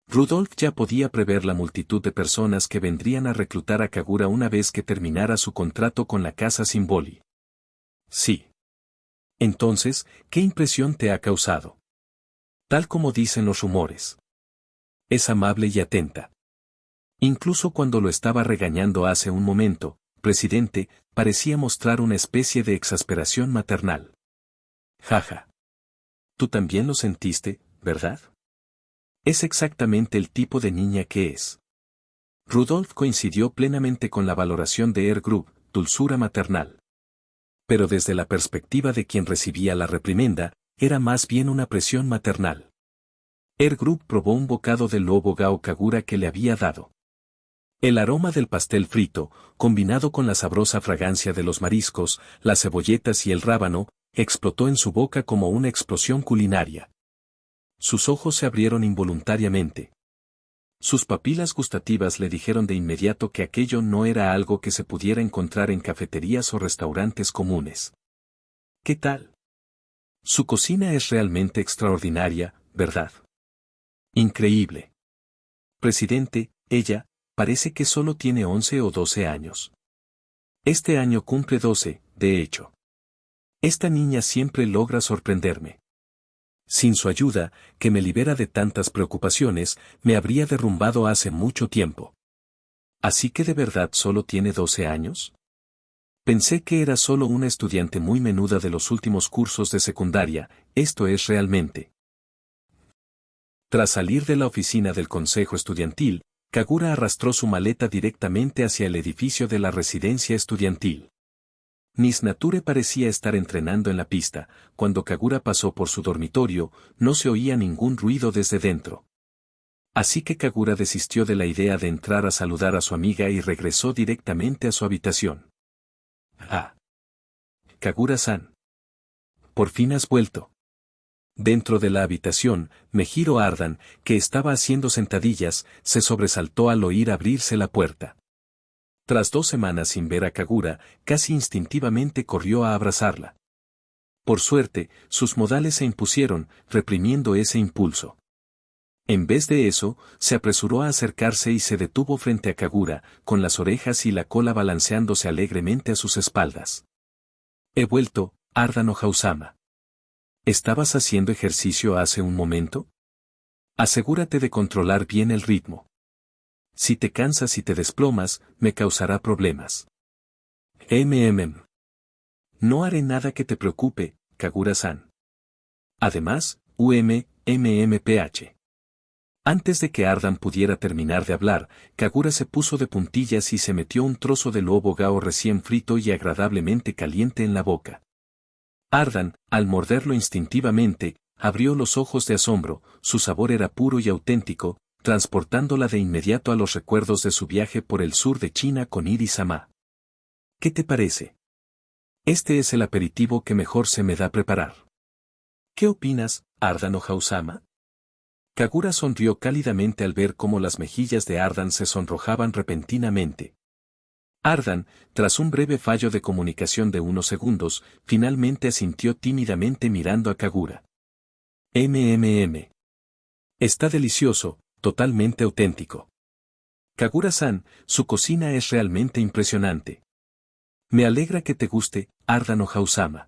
Rudolf ya podía prever la multitud de personas que vendrían a reclutar a Kagura una vez que terminara su contrato con la casa Simboli. Sí. Entonces, ¿qué impresión te ha causado? Tal como dicen los rumores. Es amable y atenta. Incluso cuando lo estaba regañando hace un momento, presidente, parecía mostrar una especie de exasperación maternal. Jaja. Tú también lo sentiste, ¿verdad? Es exactamente el tipo de niña que es. Rudolf coincidió plenamente con la valoración de Air Group, dulzura maternal. Pero desde la perspectiva de quien recibía la reprimenda, era más bien una presión maternal. Air Group probó un bocado del lobo Gao Kagura que le había dado. El aroma del pastel frito, combinado con la sabrosa fragancia de los mariscos, las cebolletas y el rábano, explotó en su boca como una explosión culinaria. Sus ojos se abrieron involuntariamente. Sus papilas gustativas le dijeron de inmediato que aquello no era algo que se pudiera encontrar en cafeterías o restaurantes comunes. ¿Qué tal? Su cocina es realmente extraordinaria, ¿verdad? Increíble. Presidente, ella, parece que solo tiene 11 o 12 años. Este año cumple 12, de hecho. Esta niña siempre logra sorprenderme. Sin su ayuda, que me libera de tantas preocupaciones, me habría derrumbado hace mucho tiempo. ¿Así que de verdad solo tiene 12 años? Pensé que era solo una estudiante muy menuda de los últimos cursos de secundaria, esto es realmente. Tras salir de la oficina del consejo estudiantil, Kagura arrastró su maleta directamente hacia el edificio de la residencia estudiantil. Miss Nature parecía estar entrenando en la pista, cuando Kagura pasó por su dormitorio, no se oía ningún ruido desde dentro. Así que Kagura desistió de la idea de entrar a saludar a su amiga y regresó directamente a su habitación. Ah. Kagura-san. Por fin has vuelto. Dentro de la habitación, Mejiro Ardan, que estaba haciendo sentadillas, se sobresaltó al oír abrirse la puerta. Tras 2 semanas sin ver a Kagura, casi instintivamente corrió a abrazarla. Por suerte, sus modales se impusieron, reprimiendo ese impulso. En vez de eso, se apresuró a acercarse y se detuvo frente a Kagura, con las orejas y la cola balanceándose alegremente a sus espaldas. He vuelto, Ardan Ohausama. ¿Estabas haciendo ejercicio hace un momento? Asegúrate de controlar bien el ritmo. Si te cansas y te desplomas, me causará problemas. No haré nada que te preocupe, Kagura-san. Además, MMPH. Antes de que Ardan pudiera terminar de hablar, Kagura se puso de puntillas y se metió un trozo de lobo Gao recién frito y agradablemente caliente en la boca. Ardan, al morderlo instintivamente, abrió los ojos de asombro, su sabor era puro y auténtico, transportándola de inmediato a los recuerdos de su viaje por el sur de China con Iri-sama. ¿Qué te parece? Este es el aperitivo que mejor se me da preparar. ¿Qué opinas, Ardan Ohausama? Kagura sonrió cálidamente al ver cómo las mejillas de Ardan se sonrojaban repentinamente. Ardan, tras un breve fallo de comunicación de unos segundos, finalmente asintió tímidamente mirando a Kagura. Está delicioso, totalmente auténtico. Kagura-san, su cocina es realmente impresionante. Me alegra que te guste, Ardan Ohausama.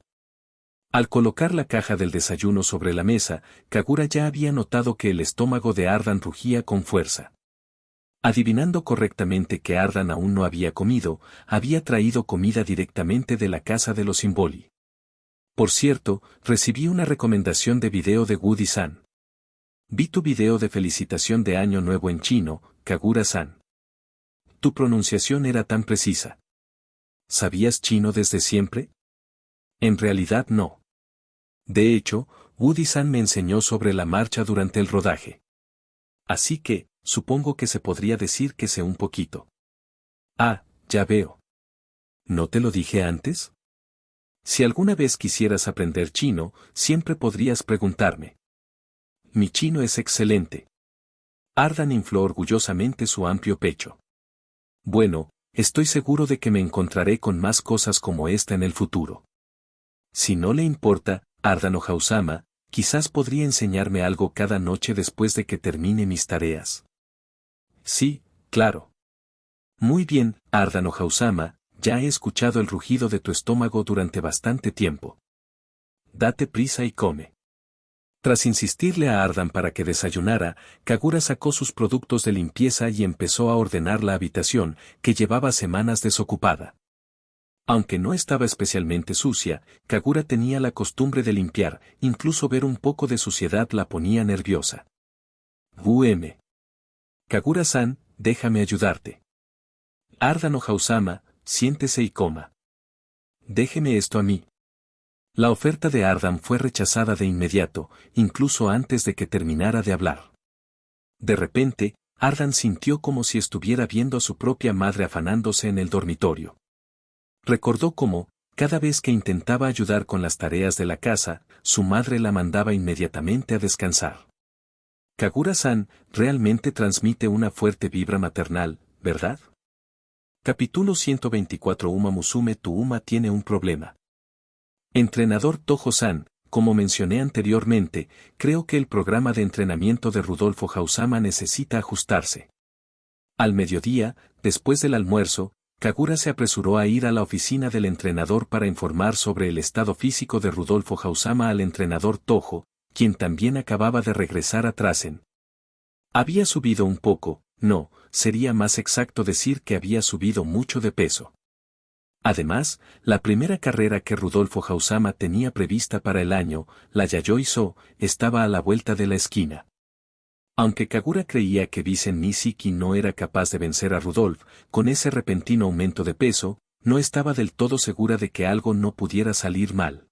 Al colocar la caja del desayuno sobre la mesa, Kagura ya había notado que el estómago de Ardan rugía con fuerza. Adivinando correctamente que Ardan aún no había comido, había traído comida directamente de la casa de los Simboli. Por cierto, recibí una recomendación de video de Woody-san. Vi tu video de felicitación de Año Nuevo en chino, Kagura-san. Tu pronunciación era tan precisa. ¿Sabías chino desde siempre? En realidad no. De hecho, Woody-san me enseñó sobre la marcha durante el rodaje. Así que, supongo que se podría decir que sé un poquito. Ah, ya veo. ¿No te lo dije antes? Si alguna vez quisieras aprender chino, siempre podrías preguntarme. Mi chino es excelente. Ardan infló orgullosamente su amplio pecho. Bueno, estoy seguro de que me encontraré con más cosas como esta en el futuro. Si no le importa, Ardan Ojausama, quizás podría enseñarme algo cada noche después de que termine mis tareas. Sí, claro. Muy bien, Ardan Ojausama, ya he escuchado el rugido de tu estómago durante bastante tiempo. Date prisa y come. Tras insistirle a Ardan para que desayunara, Kagura sacó sus productos de limpieza y empezó a ordenar la habitación, que llevaba semanas desocupada. Aunque no estaba especialmente sucia, Kagura tenía la costumbre de limpiar, incluso ver un poco de suciedad la ponía nerviosa. Kagura-san, déjame ayudarte. Ardan Ojausama, siéntese y coma. Déjeme esto a mí. La oferta de Ardan fue rechazada de inmediato, incluso antes de que terminara de hablar. De repente, Ardan sintió como si estuviera viendo a su propia madre afanándose en el dormitorio. Recordó cómo, cada vez que intentaba ayudar con las tareas de la casa, su madre la mandaba inmediatamente a descansar. Kagura-san realmente transmite una fuerte vibra maternal, ¿verdad? Capítulo 124. Uma Musume, tu Uma tiene un problema. Entrenador Toho-san, como mencioné anteriormente, creo que el programa de entrenamiento de Rudolfo Hausama necesita ajustarse. Al mediodía, después del almuerzo, Kagura se apresuró a ir a la oficina del entrenador para informar sobre el estado físico de Rudolfo Hausama al entrenador Toho, quien también acababa de regresar a Trasen. Había subido un poco, no, sería más exacto decir que había subido mucho de peso. Además, la primera carrera que Rudolfo Hausama tenía prevista para el año, la Yayoi-So, estaba a la vuelta de la esquina. Aunque Kagura creía que Bisen Nisiki no era capaz de vencer a Rudolf, con ese repentino aumento de peso, no estaba del todo segura de que algo no pudiera salir mal.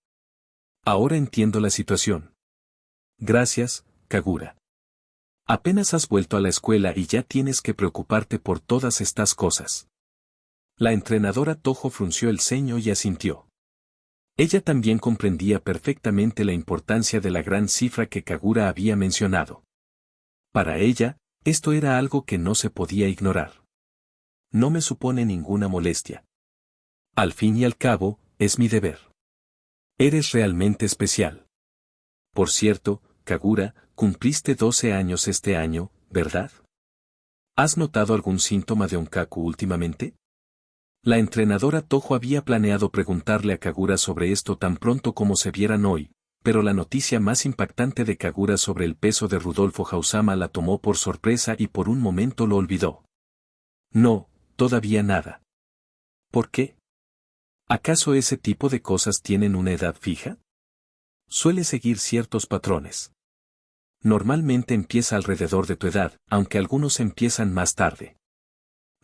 Ahora entiendo la situación. Gracias, Kagura. Apenas has vuelto a la escuela y ya tienes que preocuparte por todas estas cosas. La entrenadora Toho frunció el ceño y asintió. Ella también comprendía perfectamente la importancia de la gran cifra que Kagura había mencionado. Para ella, esto era algo que no se podía ignorar. No me supone ninguna molestia. Al fin y al cabo, es mi deber. Eres realmente especial. Por cierto, Kagura, cumpliste 12 años este año, ¿verdad? ¿Has notado algún síntoma de onkaku últimamente? La entrenadora Toho había planeado preguntarle a Kagura sobre esto tan pronto como se vieran hoy, pero la noticia más impactante de Kagura sobre el peso de Rudolfo Hausama la tomó por sorpresa y por un momento lo olvidó. No, todavía nada. ¿Por qué? ¿Acaso ese tipo de cosas tienen una edad fija? Suele seguir ciertos patrones. Normalmente empieza alrededor de tu edad, aunque algunos empiezan más tarde.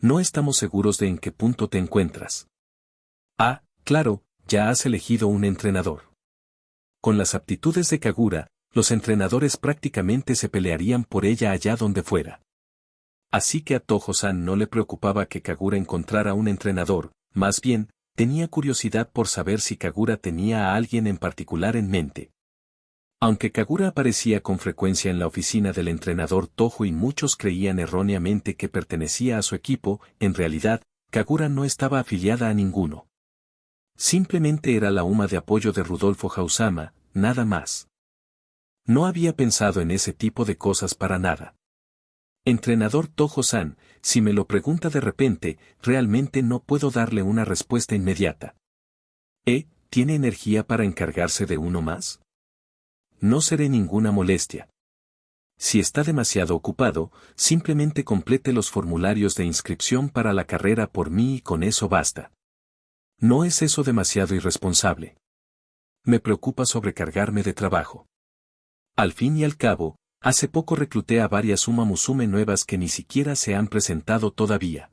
No estamos seguros de en qué punto te encuentras. Ah, claro, ya has elegido un entrenador. Con las aptitudes de Kagura, los entrenadores prácticamente se pelearían por ella allá donde fuera. Así que a Toho-san no le preocupaba que Kagura encontrara un entrenador, más bien, tenía curiosidad por saber si Kagura tenía a alguien en particular en mente. Aunque Kagura aparecía con frecuencia en la oficina del entrenador Toho y muchos creían erróneamente que pertenecía a su equipo, en realidad, Kagura no estaba afiliada a ninguno. Simplemente era la UMA de apoyo de Rudolfo Hausama, nada más. No había pensado en ese tipo de cosas para nada. Entrenador Toho-san, si me lo pregunta de repente, realmente no puedo darle una respuesta inmediata. ¿Tiene energía para encargarse de uno más? No seré ninguna molestia. Si está demasiado ocupado, simplemente complete los formularios de inscripción para la carrera por mí y con eso basta. ¿No es eso demasiado irresponsable? Me preocupa sobrecargarme de trabajo. Al fin y al cabo, hace poco recluté a varias Uma Musume nuevas que ni siquiera se han presentado todavía.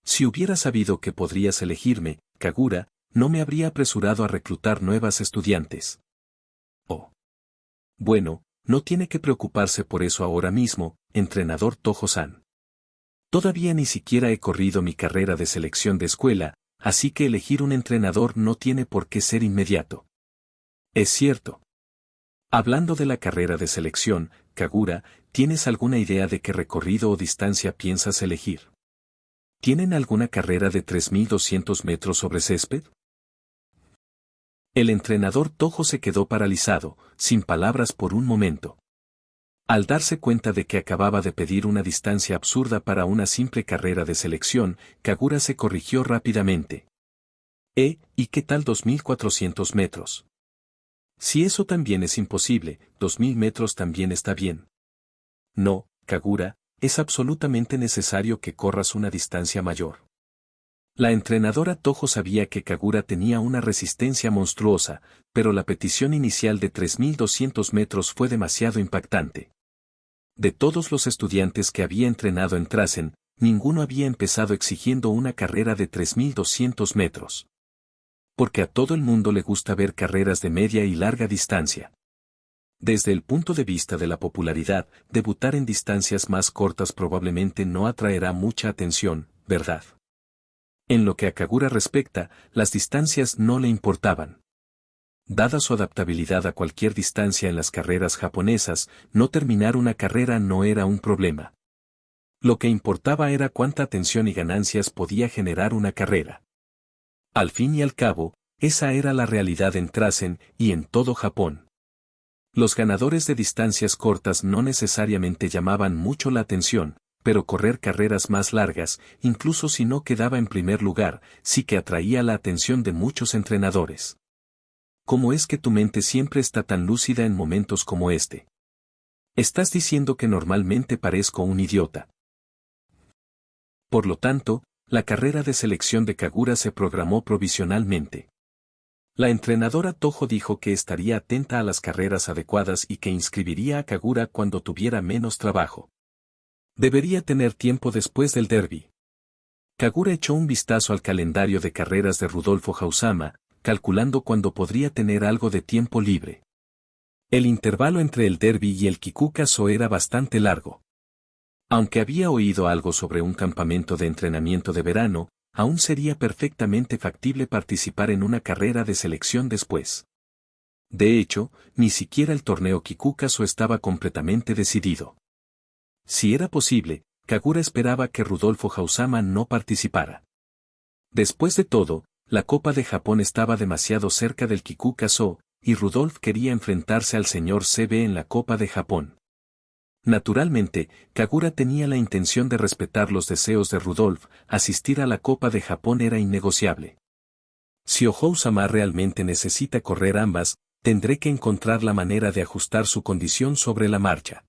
Si hubiera sabido que podrías elegirme, Kagura, no me habría apresurado a reclutar nuevas estudiantes. Oh. Bueno, no tiene que preocuparse por eso ahora mismo, entrenador Toho-san. Todavía ni siquiera he corrido mi carrera de selección de escuela, así que elegir un entrenador no tiene por qué ser inmediato. Es cierto. Hablando de la carrera de selección, Kagura, ¿tienes alguna idea de qué recorrido o distancia piensas elegir? ¿Tienen alguna carrera de 3.200 metros sobre césped? El entrenador Toho se quedó paralizado, sin palabras por un momento. Al darse cuenta de que acababa de pedir una distancia absurda para una simple carrera de selección, Kagura se corrigió rápidamente. ¿Y qué tal 2.400 metros? Si eso también es imposible, 2.000 metros también está bien. No, Kagura, es absolutamente necesario que corras una distancia mayor. La entrenadora Toho sabía que Kagura tenía una resistencia monstruosa, pero la petición inicial de 3.200 metros fue demasiado impactante. De todos los estudiantes que había entrenado en Trasen, ninguno había empezado exigiendo una carrera de 3.200 metros. Porque a todo el mundo le gusta ver carreras de media y larga distancia. Desde el punto de vista de la popularidad, debutar en distancias más cortas probablemente no atraerá mucha atención, ¿verdad? En lo que a Kagura respecta, las distancias no le importaban. Dada su adaptabilidad a cualquier distancia en las carreras japonesas, no terminar una carrera no era un problema. Lo que importaba era cuánta atención y ganancias podía generar una carrera. Al fin y al cabo, esa era la realidad en Trasen y en todo Japón. Los ganadores de distancias cortas no necesariamente llamaban mucho la atención, pero correr carreras más largas, incluso si no quedaba en primer lugar, sí que atraía la atención de muchos entrenadores. ¿Cómo es que tu mente siempre está tan lúcida en momentos como este? Estás diciendo que normalmente parezco un idiota. Por lo tanto, la carrera de selección de Kagura se programó provisionalmente. La entrenadora Toho dijo que estaría atenta a las carreras adecuadas y que inscribiría a Kagura cuando tuviera menos trabajo. Debería tener tiempo después del derby. Kagura echó un vistazo al calendario de carreras de Rudolfo Hausama, calculando cuándo podría tener algo de tiempo libre. El intervalo entre el derby y el Kikukaso era bastante largo. Aunque había oído algo sobre un campamento de entrenamiento de verano, aún sería perfectamente factible participar en una carrera de selección después. De hecho, ni siquiera el torneo Kikukaso estaba completamente decidido. Si era posible, Kagura esperaba que Rudolfo Hausama no participara. Después de todo, la Copa de Japón estaba demasiado cerca del Kikukaso, y Rudolf quería enfrentarse al señor CB en la Copa de Japón. Naturalmente, Kagura tenía la intención de respetar los deseos de Rudolf, asistir a la Copa de Japón era innegociable. Si Ohou-sama realmente necesita correr ambas, tendré que encontrar la manera de ajustar su condición sobre la marcha.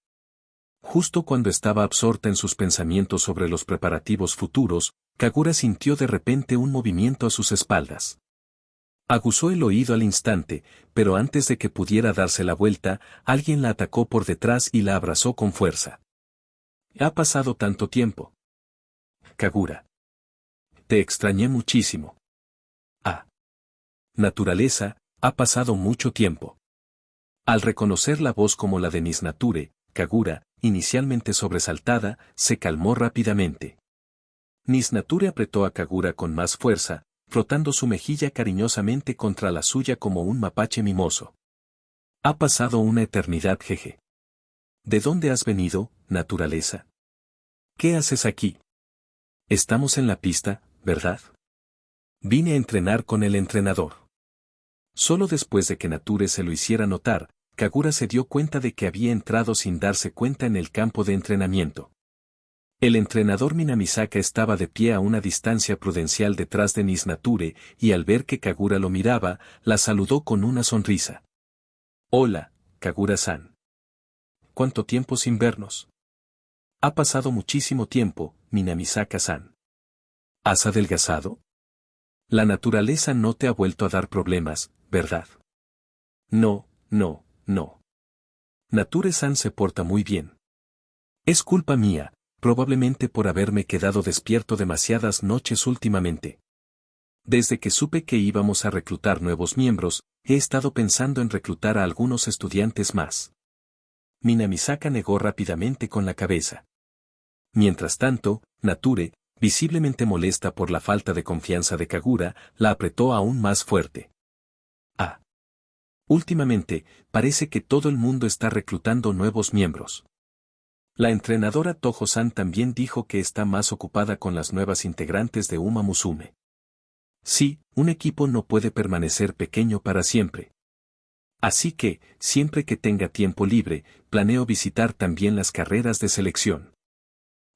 Justo cuando estaba absorta en sus pensamientos sobre los preparativos futuros, Kagura sintió de repente un movimiento a sus espaldas. Aguzó el oído al instante, pero antes de que pudiera darse la vuelta, alguien la atacó por detrás y la abrazó con fuerza. Ha pasado tanto tiempo. Kagura. Te extrañé muchísimo. Ah. Naturaleza, ha pasado mucho tiempo. Al reconocer la voz como la de Miss Nature, Kagura, inicialmente sobresaltada, se calmó rápidamente. Miss Nature apretó a Kagura con más fuerza, frotando su mejilla cariñosamente contra la suya como un mapache mimoso. Ha pasado una eternidad, jeje. ¿De dónde has venido, naturaleza? ¿Qué haces aquí? Estamos en la pista, ¿verdad? Vine a entrenar con el entrenador. Solo después de que Nature se lo hiciera notar, Kagura se dio cuenta de que había entrado sin darse cuenta en el campo de entrenamiento. El entrenador Minamisaka estaba de pie a una distancia prudencial detrás de Miss Nature, y al ver que Kagura lo miraba, la saludó con una sonrisa. Hola, Kagura-san. ¿Cuánto tiempo sin vernos? Ha pasado muchísimo tiempo, Minamisaka-san. ¿Has adelgazado? La naturaleza no te ha vuelto a dar problemas, ¿verdad? No. Nature-san se porta muy bien. Es culpa mía, probablemente por haberme quedado despierto demasiadas noches últimamente. Desde que supe que íbamos a reclutar nuevos miembros, he estado pensando en reclutar a algunos estudiantes más. Minamisaka negó rápidamente con la cabeza. Mientras tanto, Nature, visiblemente molesta por la falta de confianza de Kagura, la apretó aún más fuerte. Ah. Últimamente, parece que todo el mundo está reclutando nuevos miembros. La entrenadora Toho-san también dijo que está más ocupada con las nuevas integrantes de Uma Musume. Sí, un equipo no puede permanecer pequeño para siempre. Así que, siempre que tenga tiempo libre, planeo visitar también las carreras de selección.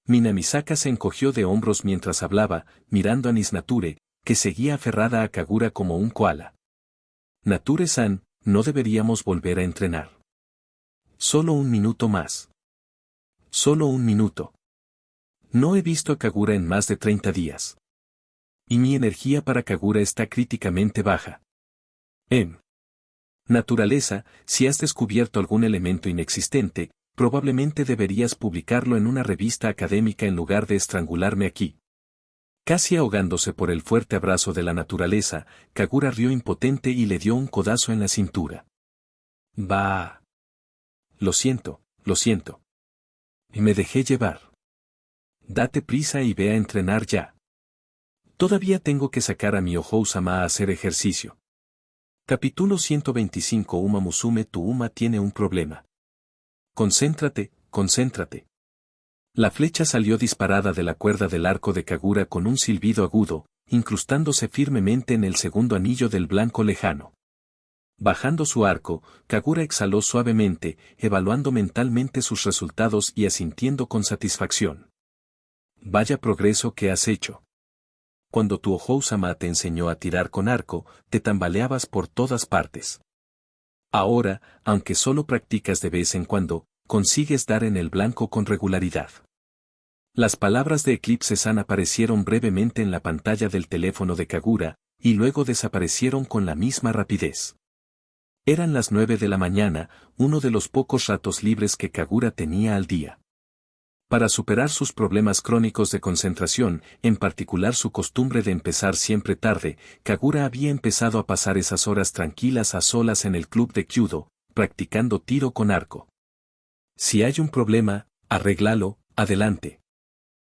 Minamisaka se encogió de hombros mientras hablaba, mirando a Miss Nature, que seguía aferrada a Kagura como un koala. Nature-san, no deberíamos volver a entrenar. Solo un minuto más. Solo un minuto. No he visto a Kagura en más de 30 días. Y mi energía para Kagura está críticamente baja. Naturaleza, si has descubierto algún elemento inexistente, probablemente deberías publicarlo en una revista académica en lugar de estrangularme aquí. Casi ahogándose por el fuerte abrazo de la naturaleza, Kagura rió impotente y le dio un codazo en la cintura. Bah. Lo siento, lo siento. Y me dejé llevar. Date prisa y ve a entrenar ya. Todavía tengo que sacar a mi Ohou-sama a hacer ejercicio. Capítulo 125 Uma Musume tu Uma tiene un problema. Concéntrate, concéntrate. La flecha salió disparada de la cuerda del arco de Kagura con un silbido agudo, incrustándose firmemente en el segundo anillo del blanco lejano. Bajando su arco, Kagura exhaló suavemente, evaluando mentalmente sus resultados y asintiendo con satisfacción. Vaya progreso que has hecho. Cuando tu Ohou-sama te enseñó a tirar con arco, te tambaleabas por todas partes. Ahora, aunque solo practicas de vez en cuando, consigues dar en el blanco con regularidad. Las palabras de Eclipse San aparecieron brevemente en la pantalla del teléfono de Kagura, y luego desaparecieron con la misma rapidez. Eran las 9 de la mañana, uno de los pocos ratos libres que Kagura tenía al día. Para superar sus problemas crónicos de concentración, en particular su costumbre de empezar siempre tarde, Kagura había empezado a pasar esas horas tranquilas a solas en el club de Kyudo, practicando tiro con arco. Si hay un problema, arréglalo, adelante.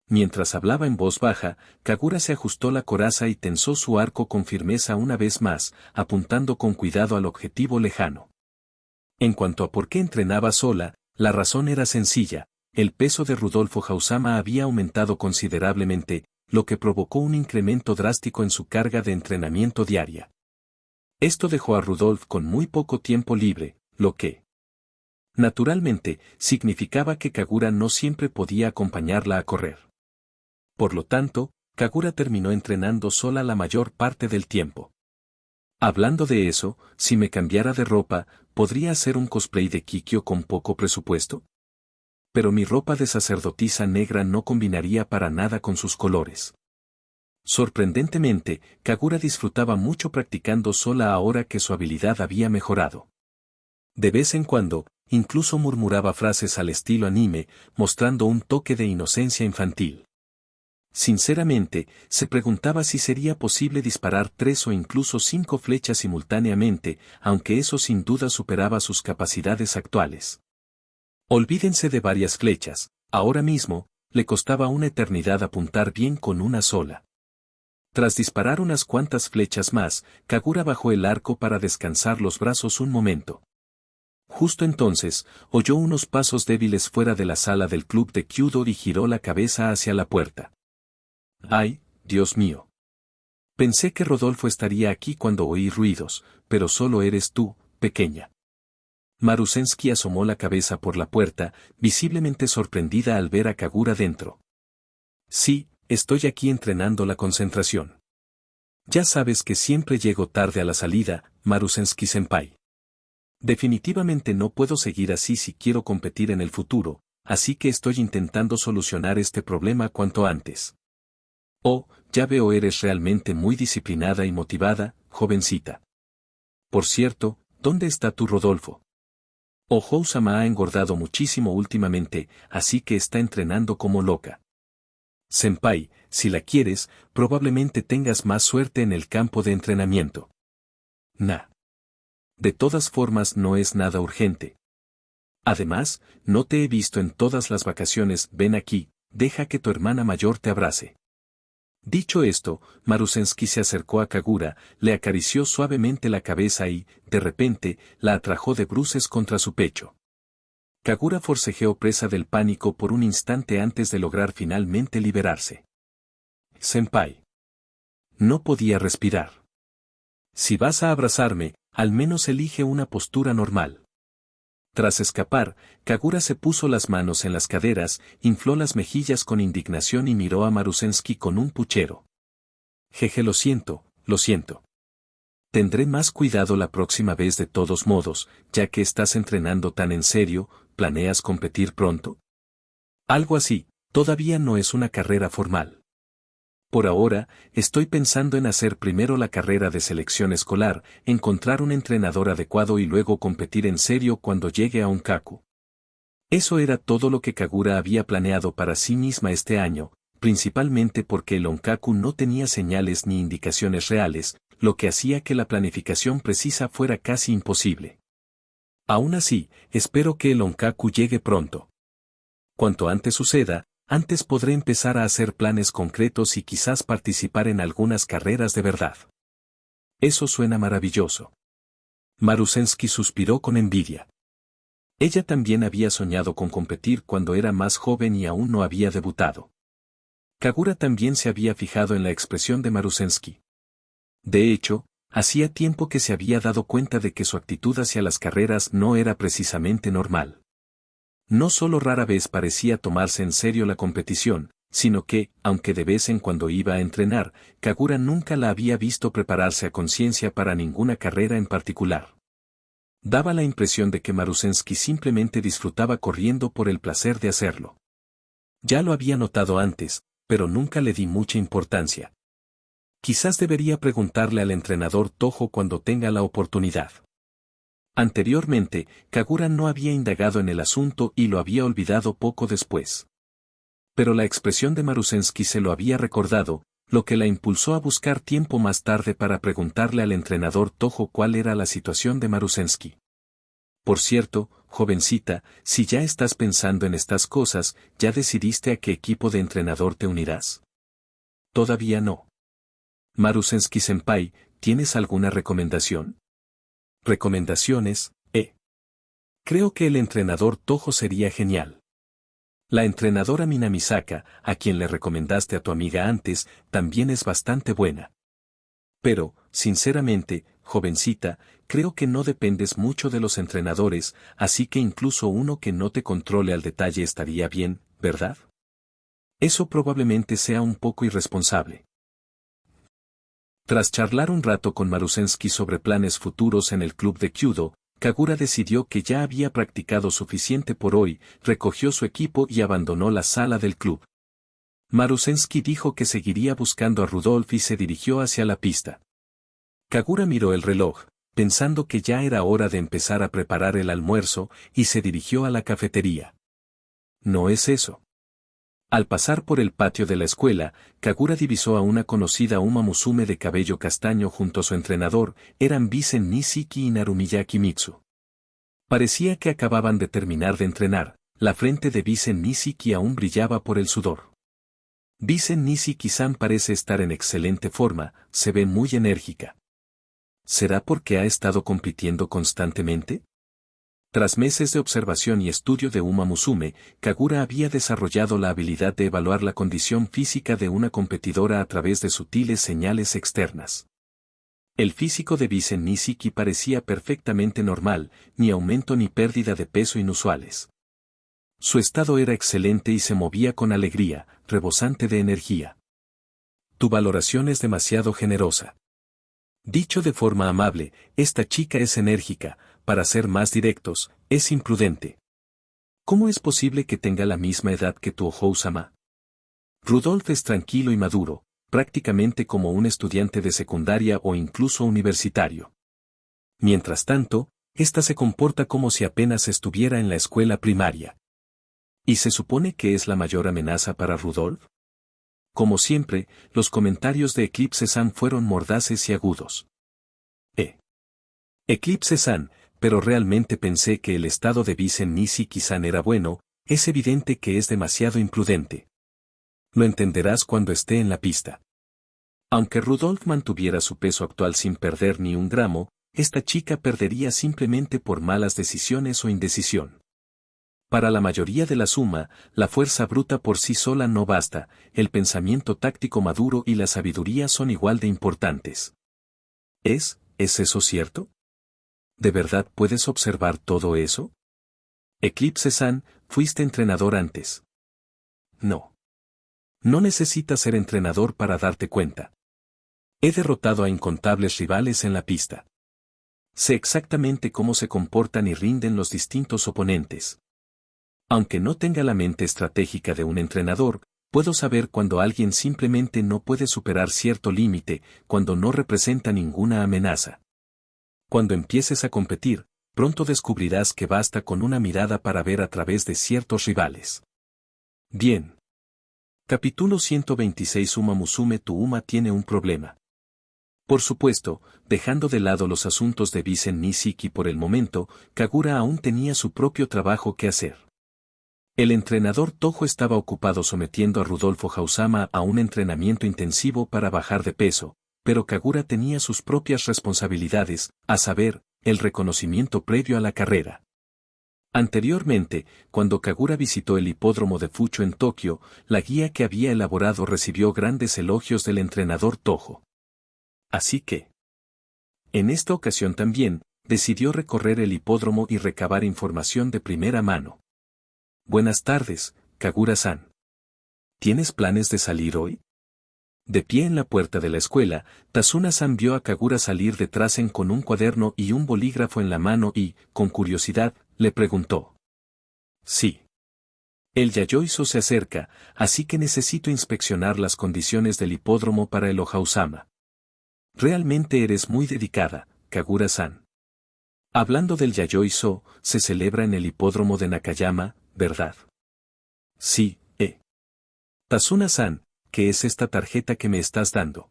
Mientras hablaba en voz baja, Kagura se ajustó la coraza y tensó su arco con firmeza una vez más, apuntando con cuidado al objetivo lejano. En cuanto a por qué entrenaba sola, la razón era sencilla. El peso de Rudolfo Hausama había aumentado considerablemente, lo que provocó un incremento drástico en su carga de entrenamiento diaria. Esto dejó a Rudolf con muy poco tiempo libre, lo que, naturalmente, significaba que Kagura no siempre podía acompañarla a correr. Por lo tanto, Kagura terminó entrenando sola la mayor parte del tiempo. Hablando de eso, si me cambiara de ropa, ¿podría hacer un cosplay de Kikyo con poco presupuesto? Pero mi ropa de sacerdotisa negra no combinaría para nada con sus colores. Sorprendentemente, Kagura disfrutaba mucho practicando sola ahora que su habilidad había mejorado. De vez en cuando, incluso murmuraba frases al estilo anime, mostrando un toque de inocencia infantil. Sinceramente, se preguntaba si sería posible disparar 3 o incluso 5 flechas simultáneamente, aunque eso sin duda superaba sus capacidades actuales. Olvídense de varias flechas, ahora mismo, le costaba una eternidad apuntar bien con una sola. Tras disparar unas cuantas flechas más, Kagura bajó el arco para descansar los brazos un momento. Justo entonces, oyó unos pasos débiles fuera de la sala del club de Kyudo y giró la cabeza hacia la puerta. ¡Ay, Dios mío! Pensé que Rodolfo estaría aquí cuando oí ruidos, pero solo eres tú, pequeña. Marusensky asomó la cabeza por la puerta, visiblemente sorprendida al ver a Kagura dentro. Sí, estoy aquí entrenando la concentración. Ya sabes que siempre llego tarde a la salida, Marusensky-senpai. Definitivamente no puedo seguir así si quiero competir en el futuro, así que estoy intentando solucionar este problema cuanto antes. Oh, ya veo eres realmente muy disciplinada y motivada, jovencita. Por cierto, ¿dónde está tu Rodolfo? Ohou-sama ha engordado muchísimo últimamente, así que está entrenando como loca. Senpai, si la quieres, probablemente tengas más suerte en el campo de entrenamiento. Nah. De todas formas no es nada urgente. Además, no te he visto en todas las vacaciones, ven aquí, deja que tu hermana mayor te abrace. Dicho esto, Marusensky se acercó a Kagura, le acarició suavemente la cabeza y, de repente, la atrajo de bruces contra su pecho. Kagura forcejeó presa del pánico por un instante antes de lograr finalmente liberarse. Senpai. No podía respirar. Si vas a abrazarme, al menos elige una postura normal. Tras escapar, Kagura se puso las manos en las caderas, infló las mejillas con indignación y miró a Marusensky con un puchero. Jeje, lo siento, lo siento. Tendré más cuidado la próxima vez de todos modos, ya que estás entrenando tan en serio, ¿planeas competir pronto? Algo así, todavía no es una carrera formal. Por ahora, estoy pensando en hacer primero la carrera de selección escolar, encontrar un entrenador adecuado y luego competir en serio cuando llegue a Onkaku. Eso era todo lo que Kagura había planeado para sí misma este año, principalmente porque el Onkaku no tenía señales ni indicaciones reales, lo que hacía que la planificación precisa fuera casi imposible. Aún así, espero que el Onkaku llegue pronto. Cuanto antes suceda, antes podré empezar a hacer planes concretos y quizás participar en algunas carreras de verdad. Eso suena maravilloso. Marusensky suspiró con envidia. Ella también había soñado con competir cuando era más joven y aún no había debutado. Kagura también se había fijado en la expresión de Marusensky. De hecho, hacía tiempo que se había dado cuenta de que su actitud hacia las carreras no era precisamente normal. No solo rara vez parecía tomarse en serio la competición, sino que, aunque de vez en cuando iba a entrenar, Kagura nunca la había visto prepararse a conciencia para ninguna carrera en particular. Daba la impresión de que Marusensky simplemente disfrutaba corriendo por el placer de hacerlo. Ya lo había notado antes, pero nunca le di mucha importancia. Quizás debería preguntarle al entrenador Toho cuando tenga la oportunidad. Anteriormente, Kagura no había indagado en el asunto y lo había olvidado poco después. Pero la expresión de Marusensky se lo había recordado, lo que la impulsó a buscar tiempo más tarde para preguntarle al entrenador Toho cuál era la situación de Marusensky. Por cierto, jovencita, si ya estás pensando en estas cosas, ¿ya decidiste a qué equipo de entrenador te unirás? Todavía no. Marusensky-senpai, ¿tienes alguna recomendación? Recomendaciones, Creo que el entrenador Toho sería genial. La entrenadora Minamisaka, a quien le recomendaste a tu amiga antes, también es bastante buena. Pero, sinceramente, jovencita, creo que no dependes mucho de los entrenadores, así que incluso uno que no te controle al detalle estaría bien, ¿verdad? Eso probablemente sea un poco irresponsable. Tras charlar un rato con Marusensky sobre planes futuros en el club de Kyudo, Kagura decidió que ya había practicado suficiente por hoy, recogió su equipo y abandonó la sala del club. Marusensky dijo que seguiría buscando a Rudolf y se dirigió hacia la pista. Kagura miró el reloj, pensando que ya era hora de empezar a preparar el almuerzo, y se dirigió a la cafetería. No es eso. Al pasar por el patio de la escuela, Kagura divisó a una conocida Uma Musume de cabello castaño junto a su entrenador, eran Bisen Nishiki y Narumiyaki Mitsu. Parecía que acababan de terminar de entrenar, la frente de Bisen Nishiki aún brillaba por el sudor. Bisen Nishiki-san parece estar en excelente forma, se ve muy enérgica. ¿Será porque ha estado compitiendo constantemente? Tras meses de observación y estudio de Uma Musume, Kagura había desarrollado la habilidad de evaluar la condición física de una competidora a través de sutiles señales externas. El físico de Bisen Nishiki parecía perfectamente normal, ni aumento ni pérdida de peso inusuales. Su estado era excelente y se movía con alegría, rebosante de energía. Tu valoración es demasiado generosa. Dicho de forma amable, esta chica es enérgica, para ser más directos, es imprudente. ¿Cómo es posible que tenga la misma edad que tu Ohou-sama? Rudolf es tranquilo y maduro, prácticamente como un estudiante de secundaria o incluso universitario. Mientras tanto, esta se comporta como si apenas estuviera en la escuela primaria. ¿Y se supone que es la mayor amenaza para Rudolf? Como siempre, los comentarios de Eclipse-san fueron mordaces y agudos. Eclipse-san, pero realmente pensé que el estado de Bisen Nishiki-san era bueno, es evidente que es demasiado imprudente. Lo entenderás cuando esté en la pista. Aunque Rudolf mantuviera su peso actual sin perder ni un gramo, esta chica perdería simplemente por malas decisiones o indecisión. Para la mayoría de la suma, la fuerza bruta por sí sola no basta, el pensamiento táctico maduro y la sabiduría son igual de importantes. ¿Es eso cierto? ¿De verdad puedes observar todo eso? Eclipse-san, fuiste entrenador antes. No. No necesitas ser entrenador para darte cuenta. He derrotado a incontables rivales en la pista. Sé exactamente cómo se comportan y rinden los distintos oponentes. Aunque no tenga la mente estratégica de un entrenador, puedo saber cuando alguien simplemente no puede superar cierto límite, cuando no representa ninguna amenaza. Cuando empieces a competir, pronto descubrirás que basta con una mirada para ver a través de ciertos rivales. Bien. Capítulo 126. Uma Musume. Tu Uma tiene un problema. Por supuesto, dejando de lado los asuntos de Bisen Nishiki por el momento, Kagura aún tenía su propio trabajo que hacer. El entrenador Toho estaba ocupado sometiendo a Rudolfo Hausama a un entrenamiento intensivo para bajar de peso, pero Kagura tenía sus propias responsabilidades, a saber, el reconocimiento previo a la carrera. Anteriormente, cuando Kagura visitó el hipódromo de Fucho en Tokio, la guía que había elaborado recibió grandes elogios del entrenador Toho. Así que, en esta ocasión también, decidió recorrer el hipódromo y recabar información de primera mano. Buenas tardes, Kagura-san. ¿Tienes planes de salir hoy? De pie en la puerta de la escuela, Tazuna-san vio a Kagura salir detrás con un cuaderno y un bolígrafo en la mano y, con curiosidad, le preguntó. Sí. El Yayoi-so se acerca, así que necesito inspeccionar las condiciones del hipódromo para el Ohausama. Realmente eres muy dedicada, Kagura-san. Hablando del Yayoi-so, se celebra en el hipódromo de Nakayama, ¿verdad? Sí, Tazuna-san, ¿qué es esta tarjeta que me estás dando?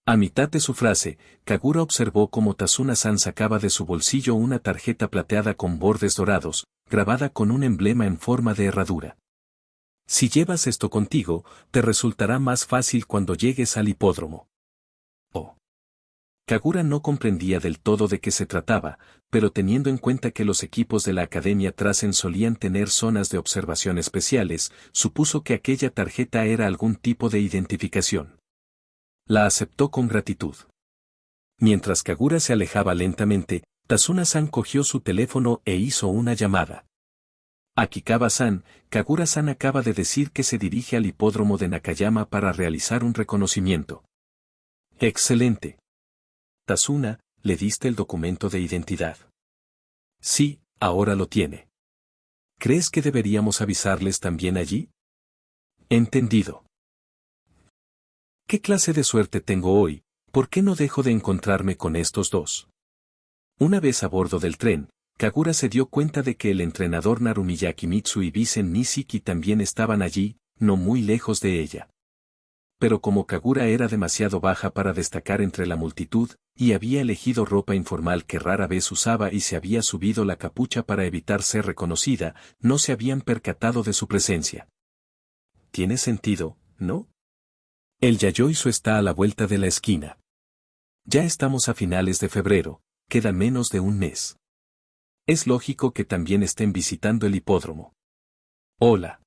A mitad de su frase, Kagura observó cómo Tazuna-san sacaba de su bolsillo una tarjeta plateada con bordes dorados, grabada con un emblema en forma de herradura. Si llevas esto contigo, te resultará más fácil cuando llegues al hipódromo. Oh. Kagura no comprendía del todo de qué se trataba, pero teniendo en cuenta que los equipos de la Academia Trasen solían tener zonas de observación especiales, supuso que aquella tarjeta era algún tipo de identificación. La aceptó con gratitud. Mientras Kagura se alejaba lentamente, Tazuna-san cogió su teléfono e hizo una llamada. Akikawa-san, Kagura-san acaba de decir que se dirige al hipódromo de Nakayama para realizar un reconocimiento. Excelente. Tazuna, ¿le diste el documento de identidad? Sí, ahora lo tiene. ¿Crees que deberíamos avisarles también allí? Entendido. ¿Qué clase de suerte tengo hoy? ¿Por qué no dejo de encontrarme con estos dos? Una vez a bordo del tren, Kagura se dio cuenta de que el entrenador Narumiyaki Mitsu y Bisen Nishiki también estaban allí, no muy lejos de ella. Pero como Kagura era demasiado baja para destacar entre la multitud, y había elegido ropa informal que rara vez usaba y se había subido la capucha para evitar ser reconocida, no se habían percatado de su presencia. ¿Tiene sentido, no? El Yayoi-so está a la vuelta de la esquina. Ya estamos a finales de febrero, queda menos de un mes. Es lógico que también estén visitando el hipódromo. Hola.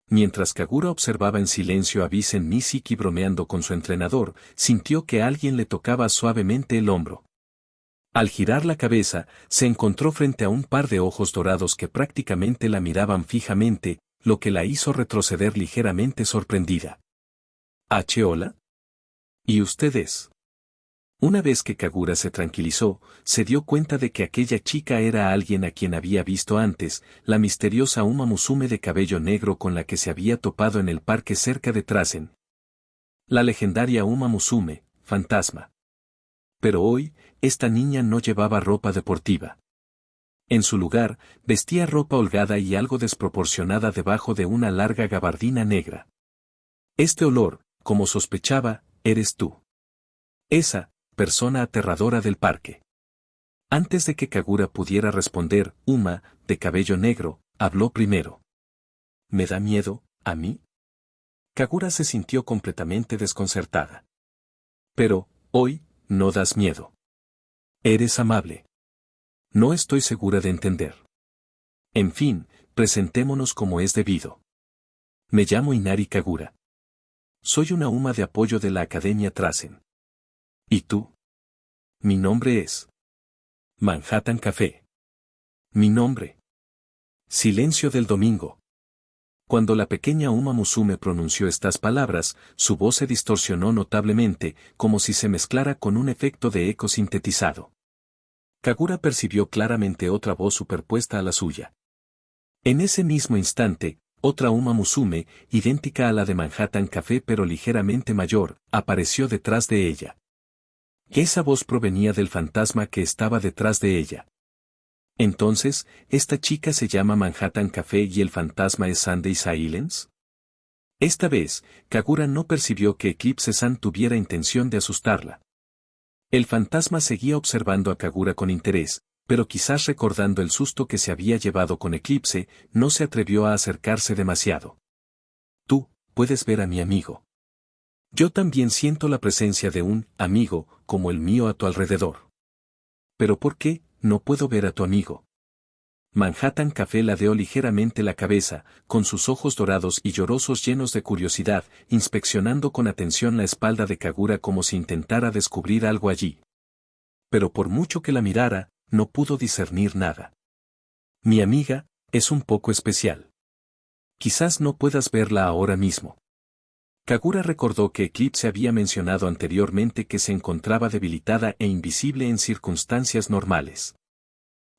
Mientras Kagura observaba en silencio a Bisen Nishiki bromeando con su entrenador, sintió que alguien le tocaba suavemente el hombro. Al girar la cabeza, se encontró frente a un par de ojos dorados que prácticamente la miraban fijamente, lo que la hizo retroceder ligeramente sorprendida. ¿Hola? ¿Y ustedes? Una vez que Kagura se tranquilizó, se dio cuenta de que aquella chica era alguien a quien había visto antes, la misteriosa Uma Musume de cabello negro con la que se había topado en el parque cerca de Trasen. La legendaria Uma Musume, fantasma. Pero hoy, esta niña no llevaba ropa deportiva. En su lugar, vestía ropa holgada y algo desproporcionada debajo de una larga gabardina negra. Este olor, como sospechaba, eres tú. Esa persona aterradora del parque. Antes de que Kagura pudiera responder, Uma, de cabello negro, habló primero. ¿Me da miedo, a mí? Kagura se sintió completamente desconcertada. Pero, hoy, no das miedo. Eres amable. No estoy segura de entender. En fin, presentémonos como es debido. Me llamo Inari Kagura. Soy una UMA de apoyo de la Academia Trasen. ¿Y tú? Mi nombre es Manhattan Café. Mi nombre. Silencio del domingo. Cuando la pequeña Uma Musume pronunció estas palabras, su voz se distorsionó notablemente, como si se mezclara con un efecto de eco sintetizado. Kagura percibió claramente otra voz superpuesta a la suya. En ese mismo instante, otra Uma Musume, idéntica a la de Manhattan Café pero ligeramente mayor, apareció detrás de ella. Esa voz provenía del fantasma que estaba detrás de ella. Entonces, ¿esta chica se llama Manhattan Café y el fantasma es Sunday Silence? Esta vez, Kagura no percibió que Eclipse-san tuviera intención de asustarla. El fantasma seguía observando a Kagura con interés, pero quizás recordando el susto que se había llevado con Eclipse, no se atrevió a acercarse demasiado. Tú, puedes ver a mi amigo. Yo también siento la presencia de un amigo, como el mío a tu alrededor. ¿Pero por qué no puedo ver a tu amigo? Manhattan Café ladeó ligeramente la cabeza, con sus ojos dorados y llorosos llenos de curiosidad, inspeccionando con atención la espalda de Kagura como si intentara descubrir algo allí. Pero por mucho que la mirara, no pudo discernir nada. Mi amiga, es un poco especial. Quizás no puedas verla ahora mismo. Kagura recordó que Eclipse había mencionado anteriormente que se encontraba debilitada e invisible en circunstancias normales.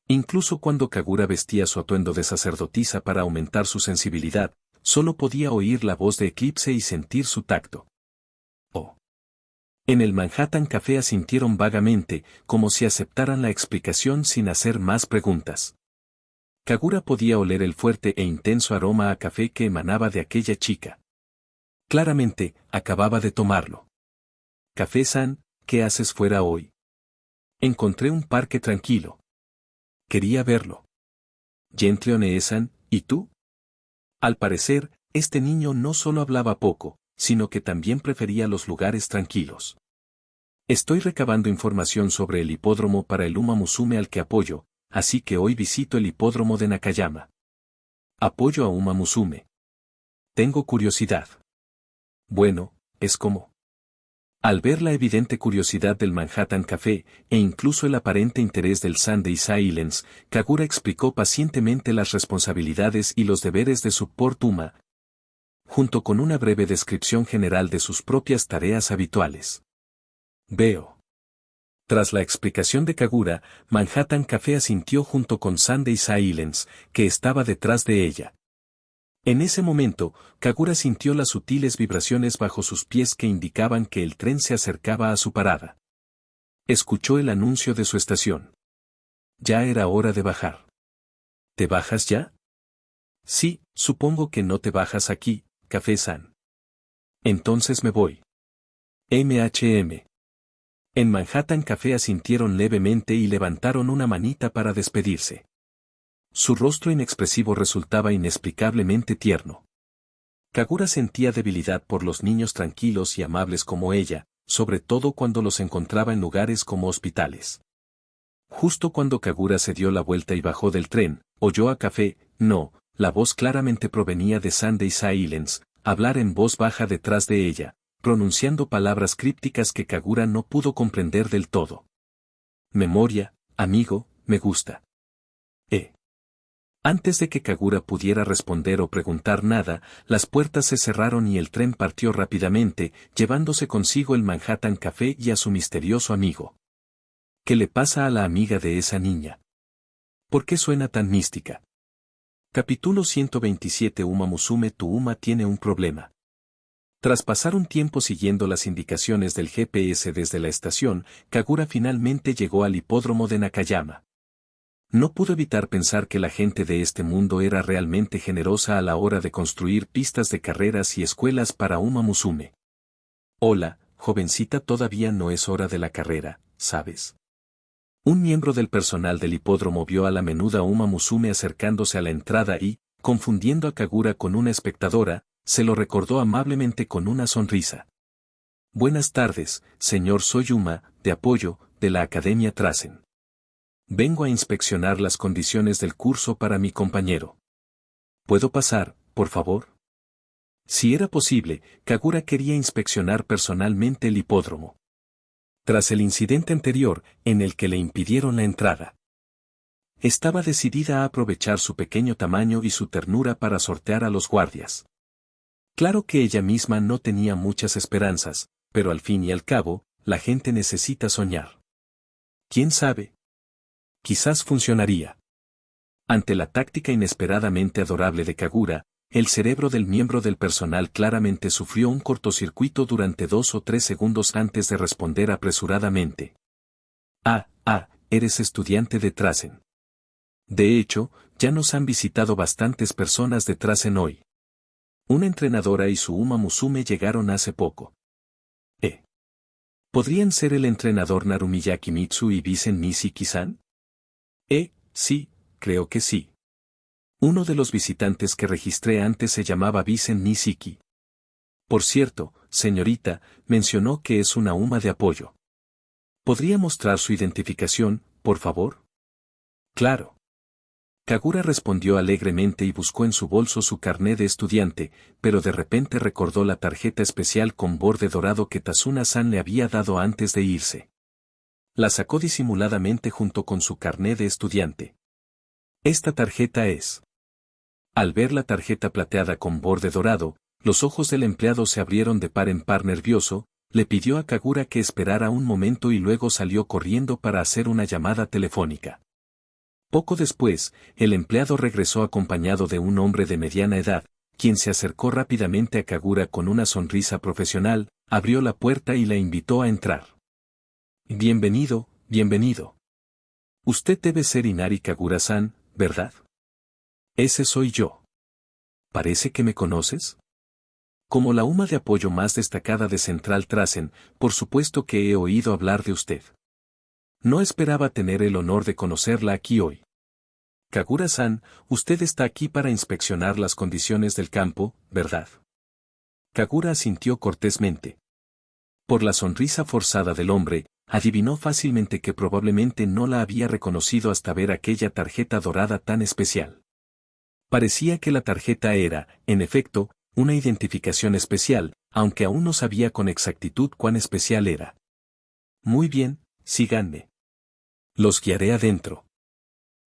Incluso cuando Kagura vestía su atuendo de sacerdotisa para aumentar su sensibilidad, solo podía oír la voz de Eclipse y sentir su tacto. Oh. En el Manhattan Café asintieron vagamente, como si aceptaran la explicación sin hacer más preguntas. Kagura podía oler el fuerte e intenso aroma a café que emanaba de aquella chica. Claramente, acababa de tomarlo. Café-san, ¿qué haces fuera hoy? Encontré un parque tranquilo. Quería verlo. Gentle-one-san, ¿y tú? Al parecer, este niño no solo hablaba poco, sino que también prefería los lugares tranquilos. Estoy recabando información sobre el hipódromo para el Uma Musume al que apoyo, así que hoy visito el hipódromo de Nakayama. Apoyo a Uma Musume. Tengo curiosidad. Bueno, es como. Al ver la evidente curiosidad del Manhattan Café, e incluso el aparente interés del Sunday Silence, Kagura explicó pacientemente las responsabilidades y los deberes de Support Uma, junto con una breve descripción general de sus propias tareas habituales. Veo. Tras la explicación de Kagura, Manhattan Café asintió junto con Sunday Silence, que estaba detrás de ella. En ese momento, Kagura sintió las sutiles vibraciones bajo sus pies que indicaban que el tren se acercaba a su parada. Escuchó el anuncio de su estación. Ya era hora de bajar. ¿Te bajas ya? Sí, supongo que no te bajas aquí, Café-san. Entonces me voy. MHM. En Manhattan Café asintieron levemente y levantaron una manita para despedirse. Su rostro inexpresivo resultaba inexplicablemente tierno. Kagura sentía debilidad por los niños tranquilos y amables como ella, sobre todo cuando los encontraba en lugares como hospitales. Justo cuando Kagura se dio la vuelta y bajó del tren, oyó a Café, no, la voz claramente provenía de Sunday Silence, hablar en voz baja detrás de ella, pronunciando palabras crípticas que Kagura no pudo comprender del todo. Memoria, amigo, me gusta. Antes de que Kagura pudiera responder o preguntar nada, las puertas se cerraron y el tren partió rápidamente, llevándose consigo el Manhattan Café y a su misterioso amigo. ¿Qué le pasa a la amiga de esa niña? ¿Por qué suena tan mística? Capítulo 127 Uma Musume Tu Uma tiene un problema. Tras pasar un tiempo siguiendo las indicaciones del GPS desde la estación, Kagura finalmente llegó al hipódromo de Nakayama. No pudo evitar pensar que la gente de este mundo era realmente generosa a la hora de construir pistas de carreras y escuelas para Uma Musume. Hola, jovencita, todavía no es hora de la carrera, ¿sabes? Un miembro del personal del hipódromo vio a la menuda Uma Musume acercándose a la entrada y, confundiendo a Kagura con una espectadora, se lo recordó amablemente con una sonrisa. Buenas tardes, señor, soy Uma, de apoyo, de la Academia Trasen. Vengo a inspeccionar las condiciones del curso para mi compañero. ¿Puedo pasar, por favor? Si era posible, Kagura quería inspeccionar personalmente el hipódromo. Tras el incidente anterior, en el que le impidieron la entrada, estaba decidida a aprovechar su pequeño tamaño y su ternura para sortear a los guardias. Claro que ella misma no tenía muchas esperanzas, pero al fin y al cabo, la gente necesita soñar. ¿Quién sabe? Quizás funcionaría. Ante la táctica inesperadamente adorable de Kagura, el cerebro del miembro del personal claramente sufrió un cortocircuito durante 2 o 3 segundos antes de responder apresuradamente. Eres estudiante de Trasen. De hecho, ya nos han visitado bastantes personas de Trasen hoy. Una entrenadora y su Uma Musume llegaron hace poco. ¿Podrían ser el entrenador Narumiyaki Mitsu y Bisen Nishiki-san? Sí, creo que sí. Uno de los visitantes que registré antes se llamaba Bisen Nishiki. Por cierto, señorita, mencionó que es una Uma de apoyo. ¿Podría mostrar su identificación, por favor? Claro. Kagura respondió alegremente y buscó en su bolso su carné de estudiante, pero de repente recordó la tarjeta especial con borde dorado que Tazuna-san le había dado antes de irse. La sacó disimuladamente junto con su carné de estudiante. Esta tarjeta es. Al ver la tarjeta plateada con borde dorado, los ojos del empleado se abrieron de par en par nervioso, le pidió a Kagura que esperara un momento y luego salió corriendo para hacer una llamada telefónica. Poco después, el empleado regresó acompañado de un hombre de mediana edad, quien se acercó rápidamente a Kagura con una sonrisa profesional, abrió la puerta y la invitó a entrar. Bienvenido, bienvenido. Usted debe ser Inari Kagura-san, ¿verdad? Ese soy yo. ¿Parece que me conoces? Como la Uma de apoyo más destacada de Central Trasen, por supuesto que he oído hablar de usted. No esperaba tener el honor de conocerla aquí hoy. Kagura-san, usted está aquí para inspeccionar las condiciones del campo, ¿verdad? Kagura asintió cortésmente. Por la sonrisa forzada del hombre, adivinó fácilmente que probablemente no la había reconocido hasta ver aquella tarjeta dorada tan especial. Parecía que la tarjeta era, en efecto, una identificación especial, aunque aún no sabía con exactitud cuán especial era. Muy bien, síganme. Los guiaré adentro.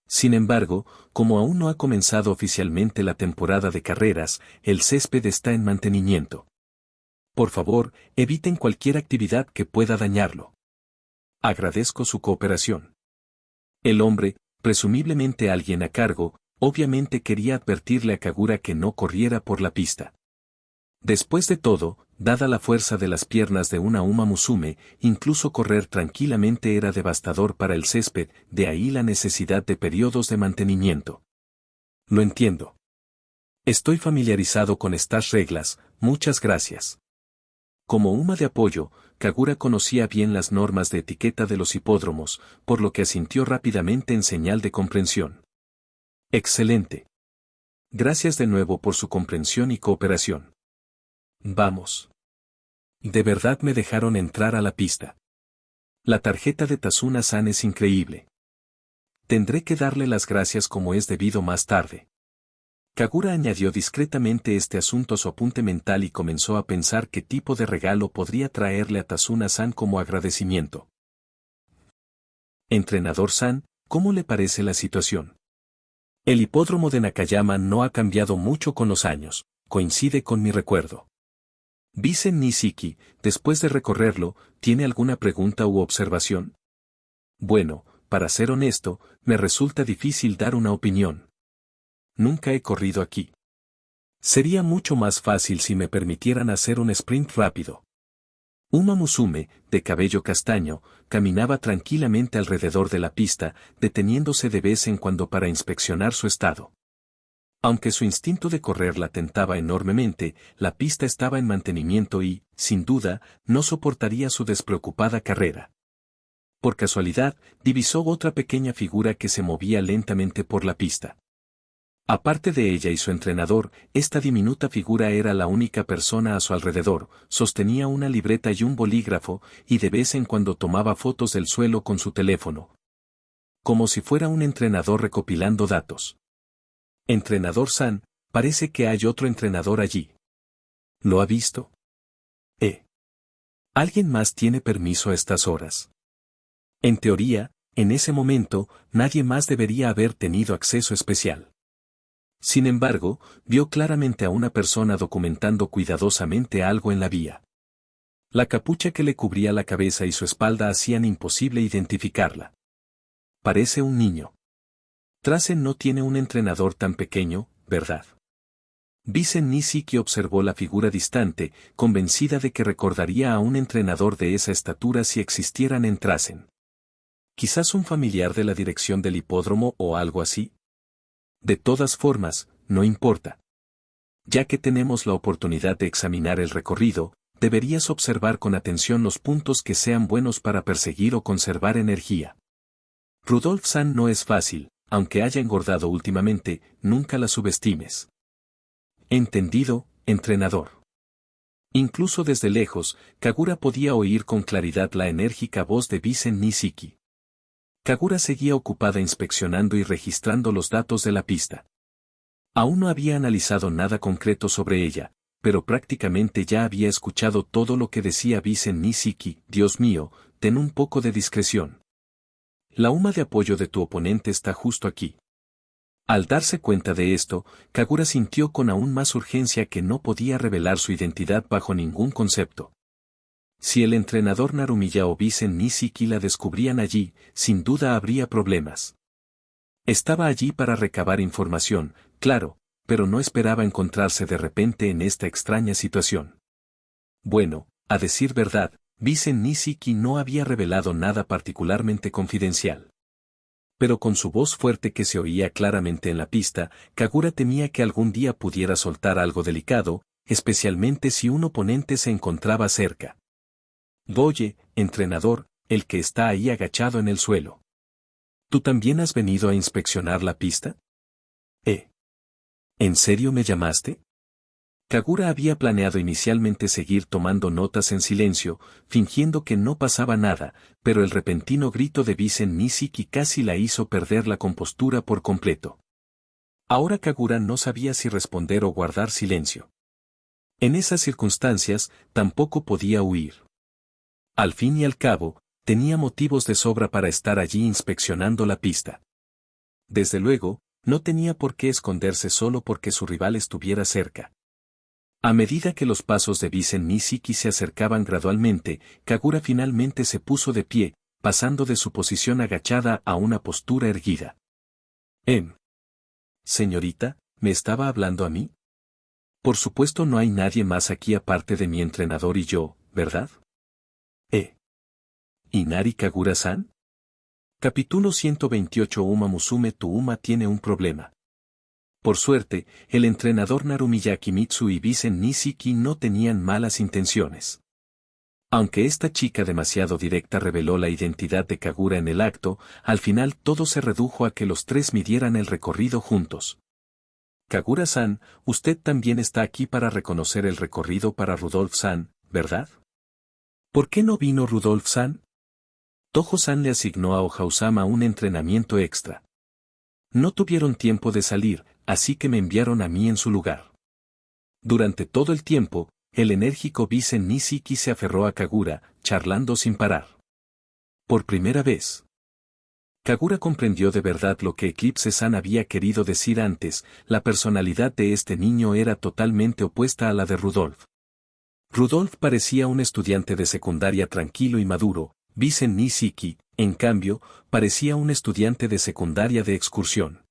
Sin embargo, como aún no ha comenzado oficialmente la temporada de carreras, el césped está en mantenimiento. Por favor, eviten cualquier actividad que pueda dañarlo. Agradezco su cooperación. El hombre, presumiblemente alguien a cargo, obviamente quería advertirle a Kagura que no corriera por la pista. Después de todo, dada la fuerza de las piernas de una Uma Musume, incluso correr tranquilamente era devastador para el césped, de ahí la necesidad de periodos de mantenimiento. Lo entiendo. Estoy familiarizado con estas reglas, muchas gracias. Como Uma de apoyo, Kagura conocía bien las normas de etiqueta de los hipódromos, por lo que asintió rápidamente en señal de comprensión. Excelente. Gracias de nuevo por su comprensión y cooperación. Vamos. De verdad me dejaron entrar a la pista. La tarjeta de Tazuna-san es increíble. Tendré que darle las gracias como es debido más tarde. Kagura añadió discretamente este asunto a su apunte mental y comenzó a pensar qué tipo de regalo podría traerle a Tazuna-san como agradecimiento. Entrenador-san, ¿cómo le parece la situación? El hipódromo de Nakayama no ha cambiado mucho con los años, coincide con mi recuerdo. Bisen Nishiki, después de recorrerlo, ¿tiene alguna pregunta u observación? Bueno, para ser honesto, me resulta difícil dar una opinión. Nunca he corrido aquí. Sería mucho más fácil si me permitieran hacer un sprint rápido. Uma Musume, de cabello castaño, caminaba tranquilamente alrededor de la pista, deteniéndose de vez en cuando para inspeccionar su estado. Aunque su instinto de correr la tentaba enormemente, la pista estaba en mantenimiento y, sin duda, no soportaría su despreocupada carrera. Por casualidad, divisó otra pequeña figura que se movía lentamente por la pista. Aparte de ella y su entrenador, esta diminuta figura era la única persona a su alrededor, sostenía una libreta y un bolígrafo, y de vez en cuando tomaba fotos del suelo con su teléfono. Como si fuera un entrenador recopilando datos. Entrenador San, parece que hay otro entrenador allí. ¿Lo ha visto? ¿Alguien más tiene permiso a estas horas? En teoría, en ese momento, nadie más debería haber tenido acceso especial. Sin embargo, vio claramente a una persona documentando cuidadosamente algo en la vía. La capucha que le cubría la cabeza y su espalda hacían imposible identificarla. Parece un niño. Trasen no tiene un entrenador tan pequeño, ¿verdad? Vicen Nisiki observó la figura distante, convencida de que recordaría a un entrenador de esa estatura si existieran en Trasen. Quizás un familiar de la dirección del hipódromo o algo así. De todas formas, no importa. Ya que tenemos la oportunidad de examinar el recorrido, deberías observar con atención los puntos que sean buenos para perseguir o conservar energía. Rudolf San no es fácil, aunque haya engordado últimamente, nunca la subestimes. Entendido, entrenador. Incluso desde lejos, Kagura podía oír con claridad la enérgica voz de Vicen Nisiki. Kagura seguía ocupada inspeccionando y registrando los datos de la pista. Aún no había analizado nada concreto sobre ella, pero prácticamente ya había escuchado todo lo que decía Vicen Nisiki. Dios mío, ten un poco de discreción. La UMA de apoyo de tu oponente está justo aquí. Al darse cuenta de esto, Kagura sintió con aún más urgencia que no podía revelar su identidad bajo ningún concepto. Si el entrenador Narumiya o Vicen Nisiki la descubrían allí, sin duda habría problemas. Estaba allí para recabar información, claro, pero no esperaba encontrarse de repente en esta extraña situación. Bueno, a decir verdad, Vicen Nisiki no había revelado nada particularmente confidencial. Pero con su voz fuerte que se oía claramente en la pista, Kagura temía que algún día pudiera soltar algo delicado, especialmente si un oponente se encontraba cerca. Oye, entrenador, el que está ahí agachado en el suelo. ¿Tú también has venido a inspeccionar la pista? ¿En serio me llamaste? Kagura había planeado inicialmente seguir tomando notas en silencio, fingiendo que no pasaba nada, pero el repentino grito de Vicen Nisiki casi la hizo perder la compostura por completo. Ahora Kagura no sabía si responder o guardar silencio. En esas circunstancias, tampoco podía huir. Al fin y al cabo, tenía motivos de sobra para estar allí inspeccionando la pista. Desde luego, no tenía por qué esconderse solo porque su rival estuviera cerca. A medida que los pasos de Vicen Nisiki se acercaban gradualmente, Kagura finalmente se puso de pie, pasando de su posición agachada a una postura erguida. Señorita, ¿me estaba hablando a mí? Por supuesto no hay nadie más aquí aparte de mi entrenador y yo, ¿verdad? ¿Inari Kagura-san? Capítulo 128 Uma Musume Tu Uma tiene un problema. Por suerte, el entrenador Narumiya Kimitsu y Vicen Nisiki no tenían malas intenciones. Aunque esta chica demasiado directa reveló la identidad de Kagura en el acto, al final todo se redujo a que los tres midieran el recorrido juntos. Kagura-san, usted también está aquí para reconocer el recorrido para Rudolf-san, ¿verdad? ¿Por qué no vino Rudolf-san? Toho-san le asignó a Ohausama un entrenamiento extra. No tuvieron tiempo de salir, así que me enviaron a mí en su lugar. Durante todo el tiempo, el enérgico Vicen Nisiki se aferró a Kagura, charlando sin parar. Por primera vez. Kagura comprendió de verdad lo que Eclipse-san había querido decir antes, la personalidad de este niño era totalmente opuesta a la de Rudolf. Rudolf parecía un estudiante de secundaria tranquilo y maduro, Vicen Nisiki, en cambio, parecía un estudiante de secundaria de excursión.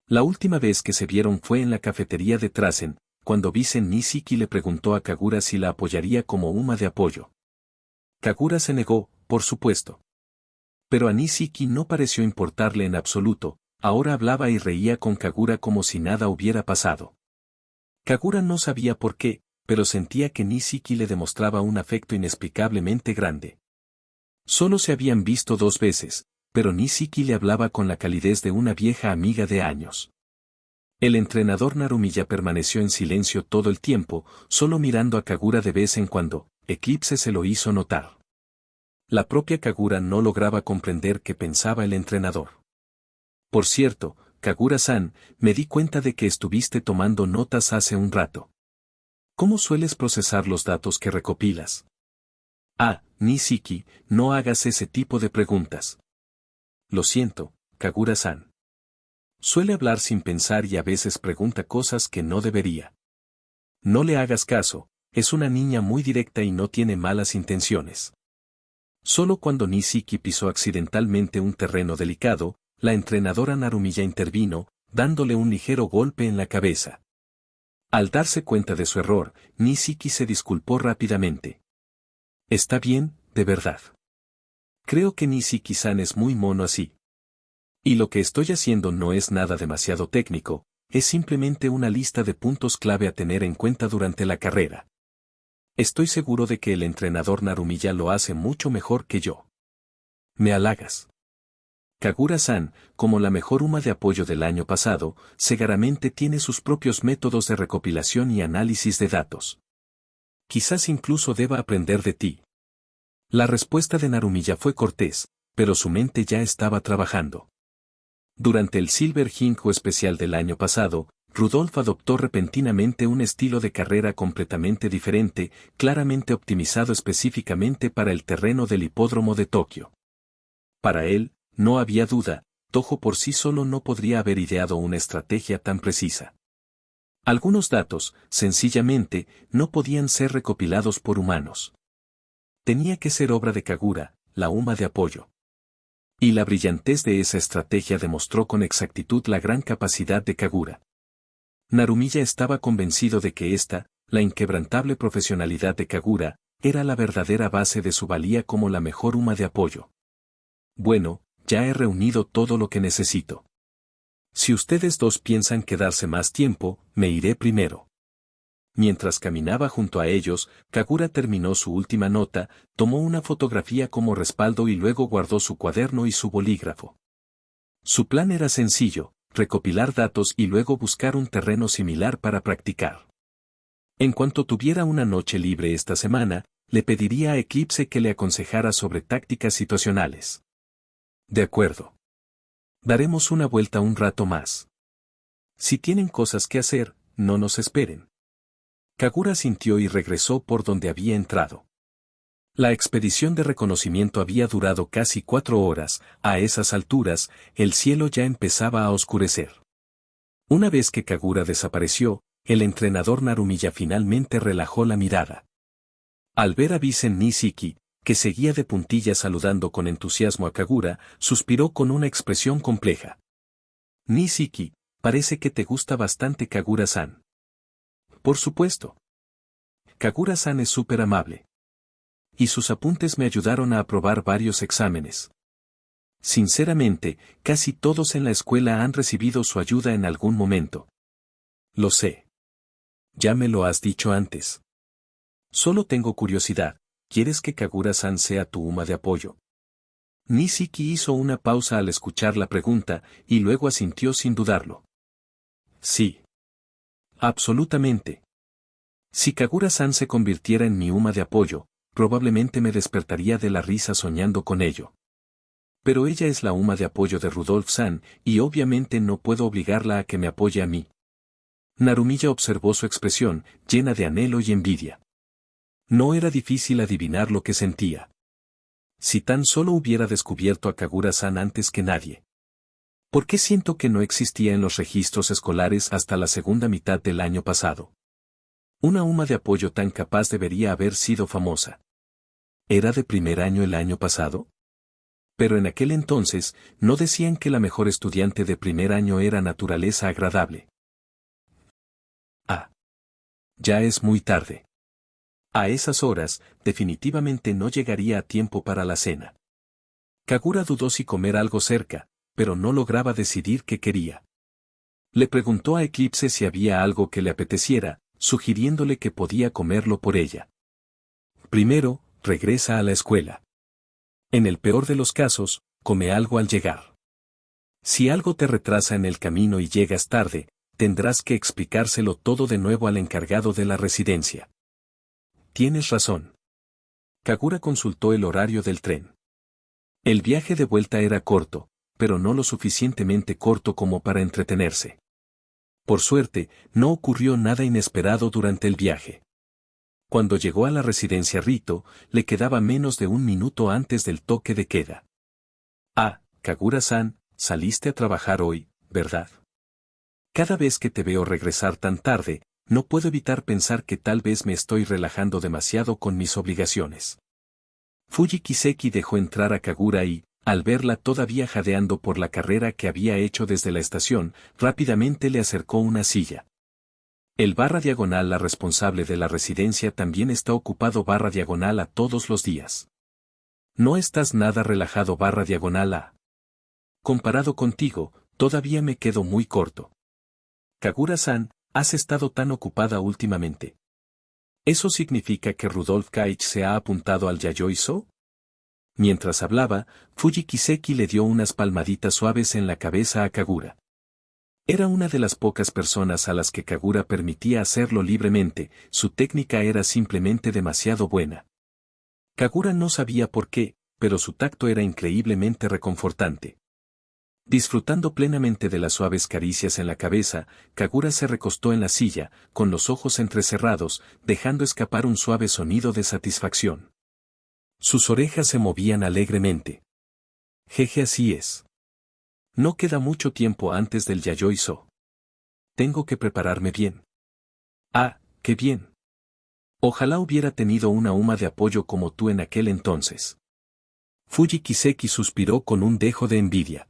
La última vez que se vieron fue en la cafetería de Trasen, cuando Vicen Nisiki le preguntó a Kagura si la apoyaría como UMA de apoyo. Kagura se negó, por supuesto. Pero a Nisiki no pareció importarle en absoluto, ahora hablaba y reía con Kagura como si nada hubiera pasado. Kagura no sabía por qué, pero sentía que Nisiki le demostraba un afecto inexplicablemente grande. Solo se habían visto 2 veces, pero Nisiki le hablaba con la calidez de una vieja amiga de años. El entrenador Narumiya permaneció en silencio todo el tiempo, solo mirando a Kagura de vez en cuando. Eclipse se lo hizo notar. La propia Kagura no lograba comprender qué pensaba el entrenador. Por cierto, Kagura-san, me di cuenta de que estuviste tomando notas hace un rato. ¿Cómo sueles procesar los datos que recopilas? Ah, Nishiki, no hagas ese tipo de preguntas. Lo siento, Kagura-san. Suele hablar sin pensar y a veces pregunta cosas que no debería. No le hagas caso, es una niña muy directa y no tiene malas intenciones. Solo cuando Nishiki pisó accidentalmente un terreno delicado, la entrenadora Narumiya intervino, dándole un ligero golpe en la cabeza. Al darse cuenta de su error, Nishiki se disculpó rápidamente. Está bien, de verdad. Creo que Nishiki-san es muy mono así. Y lo que estoy haciendo no es nada demasiado técnico, es simplemente una lista de puntos clave a tener en cuenta durante la carrera. Estoy seguro de que el entrenador Narumiya lo hace mucho mejor que yo. Me halagas. Kagura-san, como la mejor UMA de apoyo del año pasado, seguramente tiene sus propios métodos de recopilación y análisis de datos. Quizás incluso deba aprender de ti. La respuesta de Narumiya fue cortés, pero su mente ya estaba trabajando. Durante el Silver Jinko especial del año pasado, Rudolph adoptó repentinamente un estilo de carrera completamente diferente, claramente optimizado específicamente para el terreno del hipódromo de Tokio. Para él, no había duda, Toho por sí solo no podría haber ideado una estrategia tan precisa. Algunos datos, sencillamente, no podían ser recopilados por humanos. Tenía que ser obra de Kagura, la UMA de apoyo. Y la brillantez de esa estrategia demostró con exactitud la gran capacidad de Kagura. Narumiya estaba convencido de que la inquebrantable profesionalidad de Kagura, era la verdadera base de su valía como la mejor UMA de apoyo. Bueno, ya he reunido todo lo que necesito. Si ustedes dos piensan quedarse más tiempo, me iré primero. Mientras caminaba junto a ellos, Kagura terminó su última nota, tomó una fotografía como respaldo y luego guardó su cuaderno y su bolígrafo. Su plan era sencillo, recopilar datos y luego buscar un terreno similar para practicar. En cuanto tuviera una noche libre esta semana, le pediría a Eclipse que le aconsejara sobre tácticas situacionales. De acuerdo. Daremos una vuelta un rato más. Si tienen cosas que hacer, no nos esperen. Kagura sintió y regresó por donde había entrado. La expedición de reconocimiento había durado casi 4 horas, a esas alturas, el cielo ya empezaba a oscurecer. Una vez que Kagura desapareció, el entrenador Narumiya finalmente relajó la mirada. Al ver a Bisen Nishiki, que seguía de puntillas saludando con entusiasmo a Kagura, suspiró con una expresión compleja. Nishiki, parece que te gusta bastante Kagura-san. Por supuesto. Kagura-san es súper amable. Y sus apuntes me ayudaron a aprobar varios exámenes. Sinceramente, casi todos en la escuela han recibido su ayuda en algún momento. Lo sé. Ya me lo has dicho antes. Solo tengo curiosidad, ¿quieres que Kagura-san sea tu UMA de apoyo? Nishiki hizo una pausa al escuchar la pregunta, y luego asintió sin dudarlo. Sí. Absolutamente. Si Kagura-san se convirtiera en mi UMA de apoyo, probablemente me despertaría de la risa soñando con ello. Pero ella es la UMA de apoyo de Rudolph-san, y obviamente no puedo obligarla a que me apoye a mí. Narumiya observó su expresión, llena de anhelo y envidia. No era difícil adivinar lo que sentía. Si tan solo hubiera descubierto a Kagura-san antes que nadie. ¿Por qué siento que no existía en los registros escolares hasta la segunda mitad del año pasado? Una UMA de apoyo tan capaz debería haber sido famosa. ¿Era de primer año el año pasado? Pero en aquel entonces, ¿no decían que la mejor estudiante de primer año era naturaleza agradable? Ah. Ya es muy tarde. A esas horas, definitivamente no llegaría a tiempo para la cena. Kagura dudó si comer algo cerca, pero no lograba decidir qué quería. Le preguntó a Eclipse si había algo que le apeteciera, sugiriéndole que podía comerlo por ella. Primero, regresa a la escuela. En el peor de los casos, come algo al llegar. Si algo te retrasa en el camino y llegas tarde, tendrás que explicárselo todo de nuevo al encargado de la residencia. Tienes razón. Kagura consultó el horario del tren. El viaje de vuelta era corto, pero no lo suficientemente corto como para entretenerse. Por suerte, no ocurrió nada inesperado durante el viaje. Cuando llegó a la residencia Rito, le quedaba menos de un minuto antes del toque de queda. Ah, Kagura-san, saliste a trabajar hoy, ¿verdad? Cada vez que te veo regresar tan tarde, no puedo evitar pensar que tal vez me estoy relajando demasiado con mis obligaciones. Fuji Kiseki dejó entrar a Kagura y, al verla todavía jadeando por la carrera que había hecho desde la estación, rápidamente le acercó una silla. El barra diagonal, la responsable de la residencia, también está ocupado barra diagonal a todos los días. No estás nada relajado barra diagonal a. Comparado contigo, todavía me quedo muy corto. Kagura-san, has estado tan ocupada últimamente. ¿Eso significa que Rudolf Kaich se ha apuntado al Yayoi-So? Mientras hablaba, Fuji Kiseki le dio unas palmaditas suaves en la cabeza a Kagura. Era una de las pocas personas a las que Kagura permitía hacerlo libremente, su técnica era simplemente demasiado buena. Kagura no sabía por qué, pero su tacto era increíblemente reconfortante. Disfrutando plenamente de las suaves caricias en la cabeza, Kagura se recostó en la silla, con los ojos entrecerrados, dejando escapar un suave sonido de satisfacción. Sus orejas se movían alegremente. Jeje, así es. No queda mucho tiempo antes del Yayoi-So. Tengo que prepararme bien. Ah, qué bien. Ojalá hubiera tenido una Uma de apoyo como tú en aquel entonces. Fuji Kiseki suspiró con un dejo de envidia.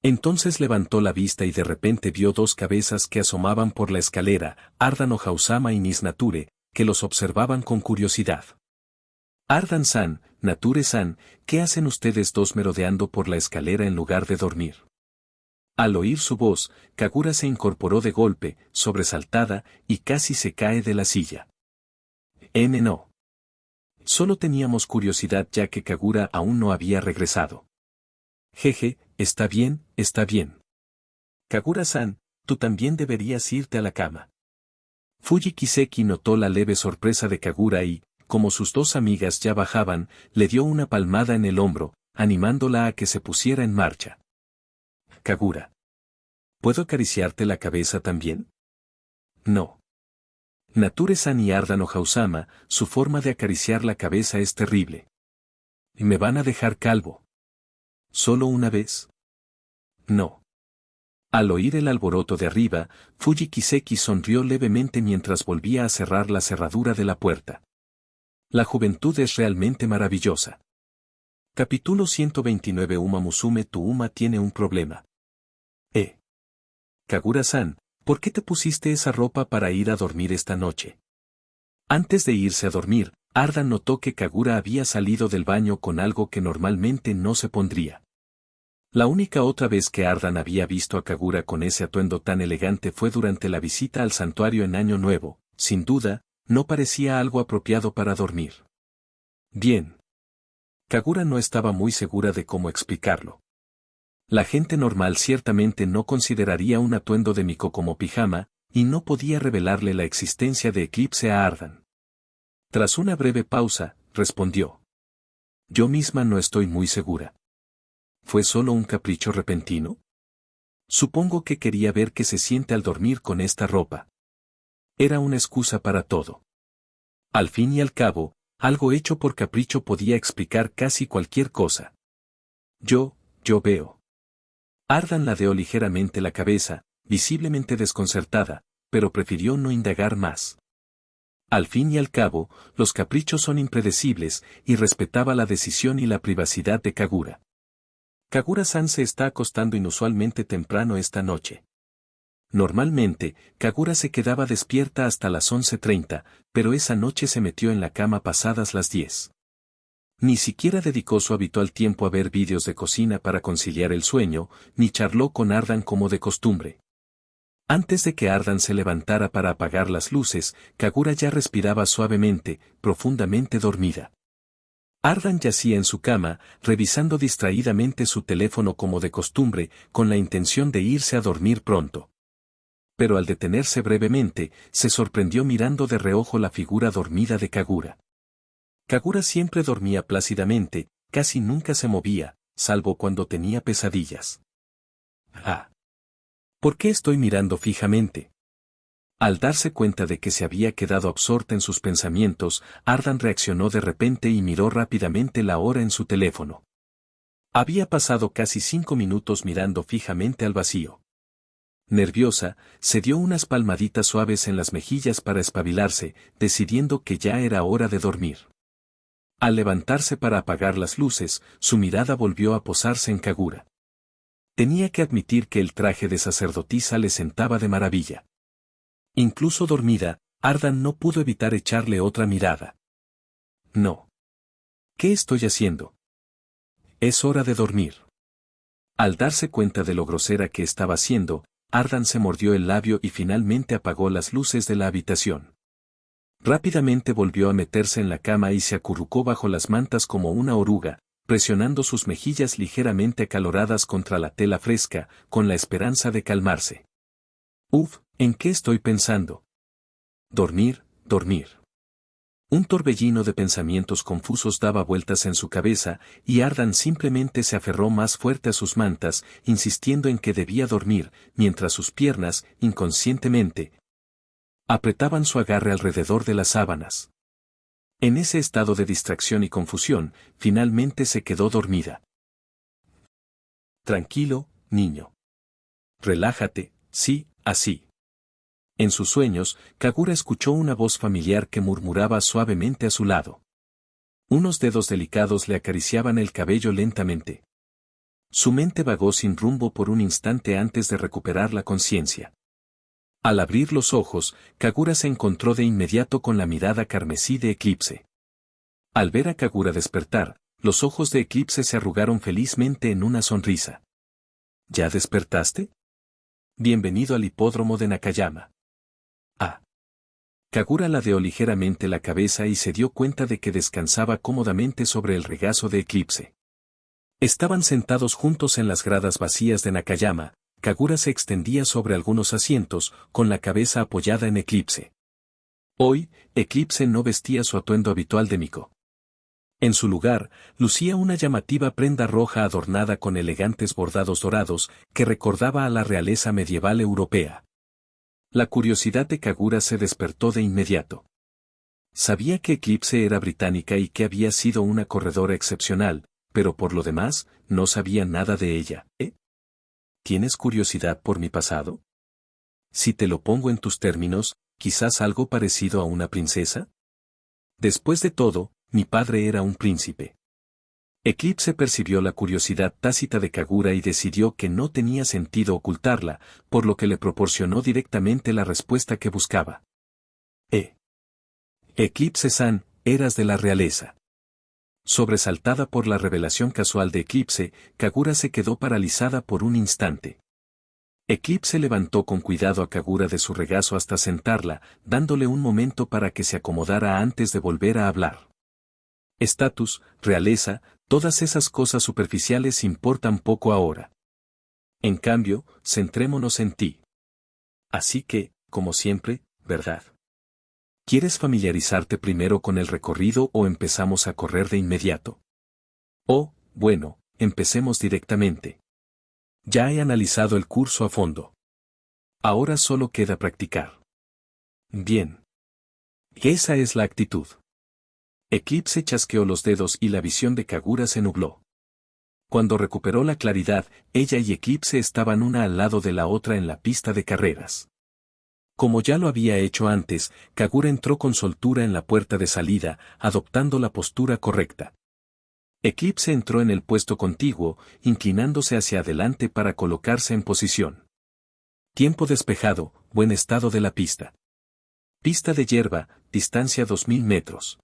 Entonces levantó la vista y de repente vio dos cabezas que asomaban por la escalera, Ardan Ohausama y Miss Nature, que los observaban con curiosidad. Ardan-san, Nature-san, ¿qué hacen ustedes dos merodeando por la escalera en lugar de dormir? Al oír su voz, Kagura se incorporó de golpe, sobresaltada, y casi se cae de la silla. No. Solo teníamos curiosidad ya que Kagura aún no había regresado. Jeje, está bien, está bien. Kagura-san, tú también deberías irte a la cama. Fuji Kiseki notó la leve sorpresa de Kagura y, como sus dos amigas ya bajaban, le dio una palmada en el hombro, animándola a que se pusiera en marcha. Kagura. ¿Puedo acariciarte la cabeza también? No. Nature-san y Ardan Ohausama, su forma de acariciar la cabeza es terrible. ¿Me van a dejar calvo? ¿Solo una vez? No. Al oír el alboroto de arriba, Fuji Kiseki sonrió levemente mientras volvía a cerrar la cerradura de la puerta. La juventud es realmente maravillosa. Capítulo 129. Uma Musume, tu Uma tiene un problema. Kagura-san, ¿por qué te pusiste esa ropa para ir a dormir esta noche? Antes de irse a dormir, Ardan notó que Kagura había salido del baño con algo que normalmente no se pondría. La única otra vez que Ardan había visto a Kagura con ese atuendo tan elegante fue durante la visita al santuario en Año Nuevo. Sin duda, no parecía algo apropiado para dormir. Bien. Kagura no estaba muy segura de cómo explicarlo. La gente normal ciertamente no consideraría un atuendo de Miko como pijama, y no podía revelarle la existencia de Eclipse a Ardan. Tras una breve pausa, respondió. Yo misma no estoy muy segura. ¿Fue solo un capricho repentino? Supongo que quería ver qué se siente al dormir con esta ropa. Era una excusa para todo. Al fin y al cabo, algo hecho por capricho podía explicar casi cualquier cosa. Yo veo. Ardan ladeó ligeramente la cabeza, visiblemente desconcertada, pero prefirió no indagar más. Al fin y al cabo, los caprichos son impredecibles, y respetaba la decisión y la privacidad de Kagura. Kagura-san se está acostando inusualmente temprano esta noche. Normalmente, Kagura se quedaba despierta hasta las 11:30, pero esa noche se metió en la cama pasadas las 10. Ni siquiera dedicó su habitual tiempo a ver vídeos de cocina para conciliar el sueño, ni charló con Ardan como de costumbre. Antes de que Ardan se levantara para apagar las luces, Kagura ya respiraba suavemente, profundamente dormida. Ardan yacía en su cama, revisando distraídamente su teléfono como de costumbre, con la intención de irse a dormir pronto. pero al detenerse brevemente, se sorprendió mirando de reojo la figura dormida de Kagura. Kagura siempre dormía plácidamente, casi nunca se movía, salvo cuando tenía pesadillas. Ah. ¿Por qué estoy mirando fijamente? Al darse cuenta de que se había quedado absorta en sus pensamientos, Ardan reaccionó de repente y miró rápidamente la hora en su teléfono. Había pasado casi 5 minutos mirando fijamente al vacío. Nerviosa, se dio unas palmaditas suaves en las mejillas para espabilarse, decidiendo que ya era hora de dormir. Al levantarse para apagar las luces, su mirada volvió a posarse en Kagura. Tenía que admitir que el traje de sacerdotisa le sentaba de maravilla. Incluso dormida, Ardan no pudo evitar echarle otra mirada. No. ¿Qué estoy haciendo? Es hora de dormir. Al darse cuenta de lo grosera que estaba haciendo, Ardan se mordió el labio y finalmente apagó las luces de la habitación. Rápidamente volvió a meterse en la cama y se acurrucó bajo las mantas como una oruga, presionando sus mejillas ligeramente acaloradas contra la tela fresca, con la esperanza de calmarse. ¿En qué estoy pensando? Dormir, dormir. Un torbellino de pensamientos confusos daba vueltas en su cabeza, y Ardan simplemente se aferró más fuerte a sus mantas, insistiendo en que debía dormir, mientras sus piernas, inconscientemente, apretaban su agarre alrededor de las sábanas. En ese estado de distracción y confusión, finalmente se quedó dormida. Tranquilo, niño. Relájate, sí, así. En sus sueños, Kagura escuchó una voz familiar que murmuraba suavemente a su lado. Unos dedos delicados le acariciaban el cabello lentamente. Su mente vagó sin rumbo por un instante antes de recuperar la conciencia. Al abrir los ojos, Kagura se encontró de inmediato con la mirada carmesí de Eclipse. Al ver a Kagura despertar, los ojos de Eclipse se arrugaron felizmente en una sonrisa. ¿Ya despertaste? Bienvenido al hipódromo de Nakayama. Ah. Kagura ladeó ligeramente la cabeza y se dio cuenta de que descansaba cómodamente sobre el regazo de Eclipse. Estaban sentados juntos en las gradas vacías de Nakayama. Kagura se extendía sobre algunos asientos, con la cabeza apoyada en Eclipse. Hoy, Eclipse no vestía su atuendo habitual de Miko. En su lugar, lucía una llamativa prenda roja adornada con elegantes bordados dorados, que recordaba a la realeza medieval europea. La curiosidad de Kagura se despertó de inmediato. Sabía que Eclipse era británica y que había sido una corredora excepcional, pero por lo demás, no sabía nada de ella, ¿eh? ¿Tienes curiosidad por mi pasado? Si te lo pongo en tus términos, quizás algo parecido a una princesa. Después de todo, mi padre era un príncipe. Eclipse percibió la curiosidad tácita de Kagura y decidió que no tenía sentido ocultarla, por lo que le proporcionó directamente la respuesta que buscaba. Eclipse-san, eras de la realeza. Sobresaltada por la revelación casual de Eclipse, Kagura se quedó paralizada por un instante. Eclipse levantó con cuidado a Kagura de su regazo hasta sentarla, dándole un momento para que se acomodara antes de volver a hablar. Estatus, realeza, todas esas cosas superficiales importan poco ahora. En cambio, centrémonos en ti. Así que, como siempre, ¿verdad? ¿Quieres familiarizarte primero con el recorrido o empezamos a correr de inmediato? Oh, bueno, empecemos directamente. Ya he analizado el curso a fondo. Ahora solo queda practicar. Bien. Esa es la actitud. Eclipse chasqueó los dedos y la visión de Kagura se nubló. Cuando recuperó la claridad, ella y Eclipse estaban una al lado de la otra en la pista de carreras. Como ya lo había hecho antes, Kagura entró con soltura en la puerta de salida, adoptando la postura correcta. Eclipse entró en el puesto contiguo, inclinándose hacia adelante para colocarse en posición. Tiempo despejado, buen estado de la pista. Pista de hierba, distancia 2000 metros.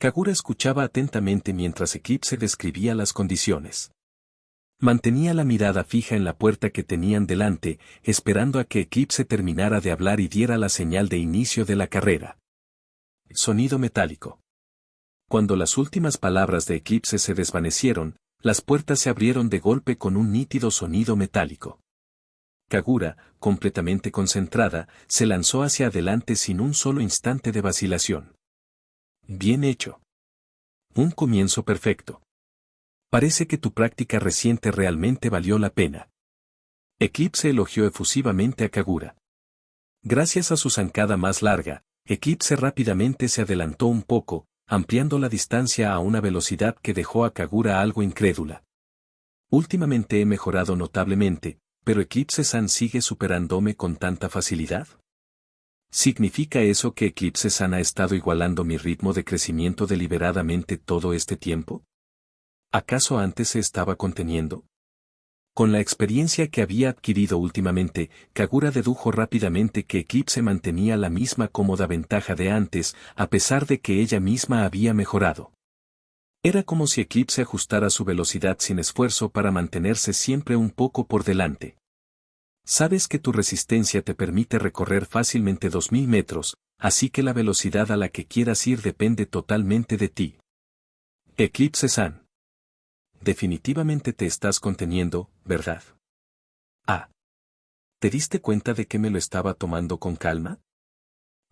Kagura escuchaba atentamente mientras Eclipse describía las condiciones. Mantenía la mirada fija en la puerta que tenían delante, esperando a que Eclipse terminara de hablar y diera la señal de inicio de la carrera. Sonido metálico. Cuando las últimas palabras de Eclipse se desvanecieron, las puertas se abrieron de golpe con un nítido sonido metálico. Kagura, completamente concentrada, se lanzó hacia adelante sin un solo instante de vacilación. Bien hecho. Un comienzo perfecto. Parece que tu práctica reciente realmente valió la pena. Eclipse elogió efusivamente a Kagura. Gracias a su zancada más larga, Eclipse rápidamente se adelantó un poco, ampliando la distancia a una velocidad que dejó a Kagura algo incrédula. Últimamente he mejorado notablemente, pero Eclipse-san sigue superándome con tanta facilidad. ¿Significa eso que Eclipse-san ha estado igualando mi ritmo de crecimiento deliberadamente todo este tiempo? ¿Acaso antes se estaba conteniendo? Con la experiencia que había adquirido últimamente, Kagura dedujo rápidamente que Eclipse mantenía la misma cómoda ventaja de antes, a pesar de que ella misma había mejorado. Era como si Eclipse ajustara su velocidad sin esfuerzo para mantenerse siempre un poco por delante. Sabes que tu resistencia te permite recorrer fácilmente 2000 metros, así que la velocidad a la que quieras ir depende totalmente de ti. Eclipse-san. Definitivamente te estás conteniendo, ¿verdad? Ah. ¿Te diste cuenta de que me lo estaba tomando con calma?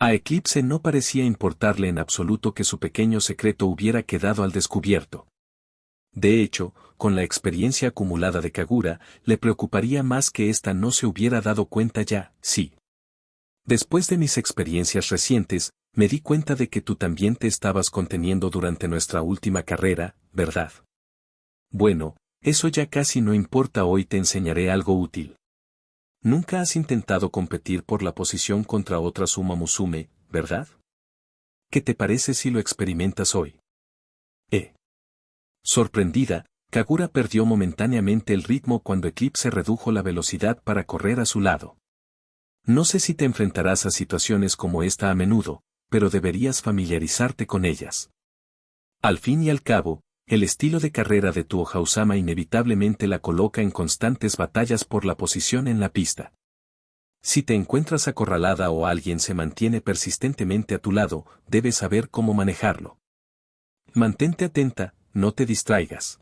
A Eclipse no parecía importarle en absoluto que su pequeño secreto hubiera quedado al descubierto. De hecho, con la experiencia acumulada de Kagura, le preocuparía más que ésta no se hubiera dado cuenta ya, sí. Después de mis experiencias recientes, me di cuenta de que tú también te estabas conteniendo durante nuestra última carrera, ¿verdad? Bueno, eso ya casi no importa, hoy te enseñaré algo útil. Nunca has intentado competir por la posición contra otra Suma Musume, ¿verdad? ¿Qué te parece si lo experimentas hoy? Sorprendida, Kagura perdió momentáneamente el ritmo cuando Eclipse redujo la velocidad para correr a su lado. No sé si te enfrentarás a situaciones como esta a menudo, pero deberías familiarizarte con ellas. Al fin y al cabo, el estilo de carrera de tu Ohausama inevitablemente la coloca en constantes batallas por la posición en la pista. Si te encuentras acorralada o alguien se mantiene persistentemente a tu lado, debes saber cómo manejarlo. Mantente atenta, no te distraigas.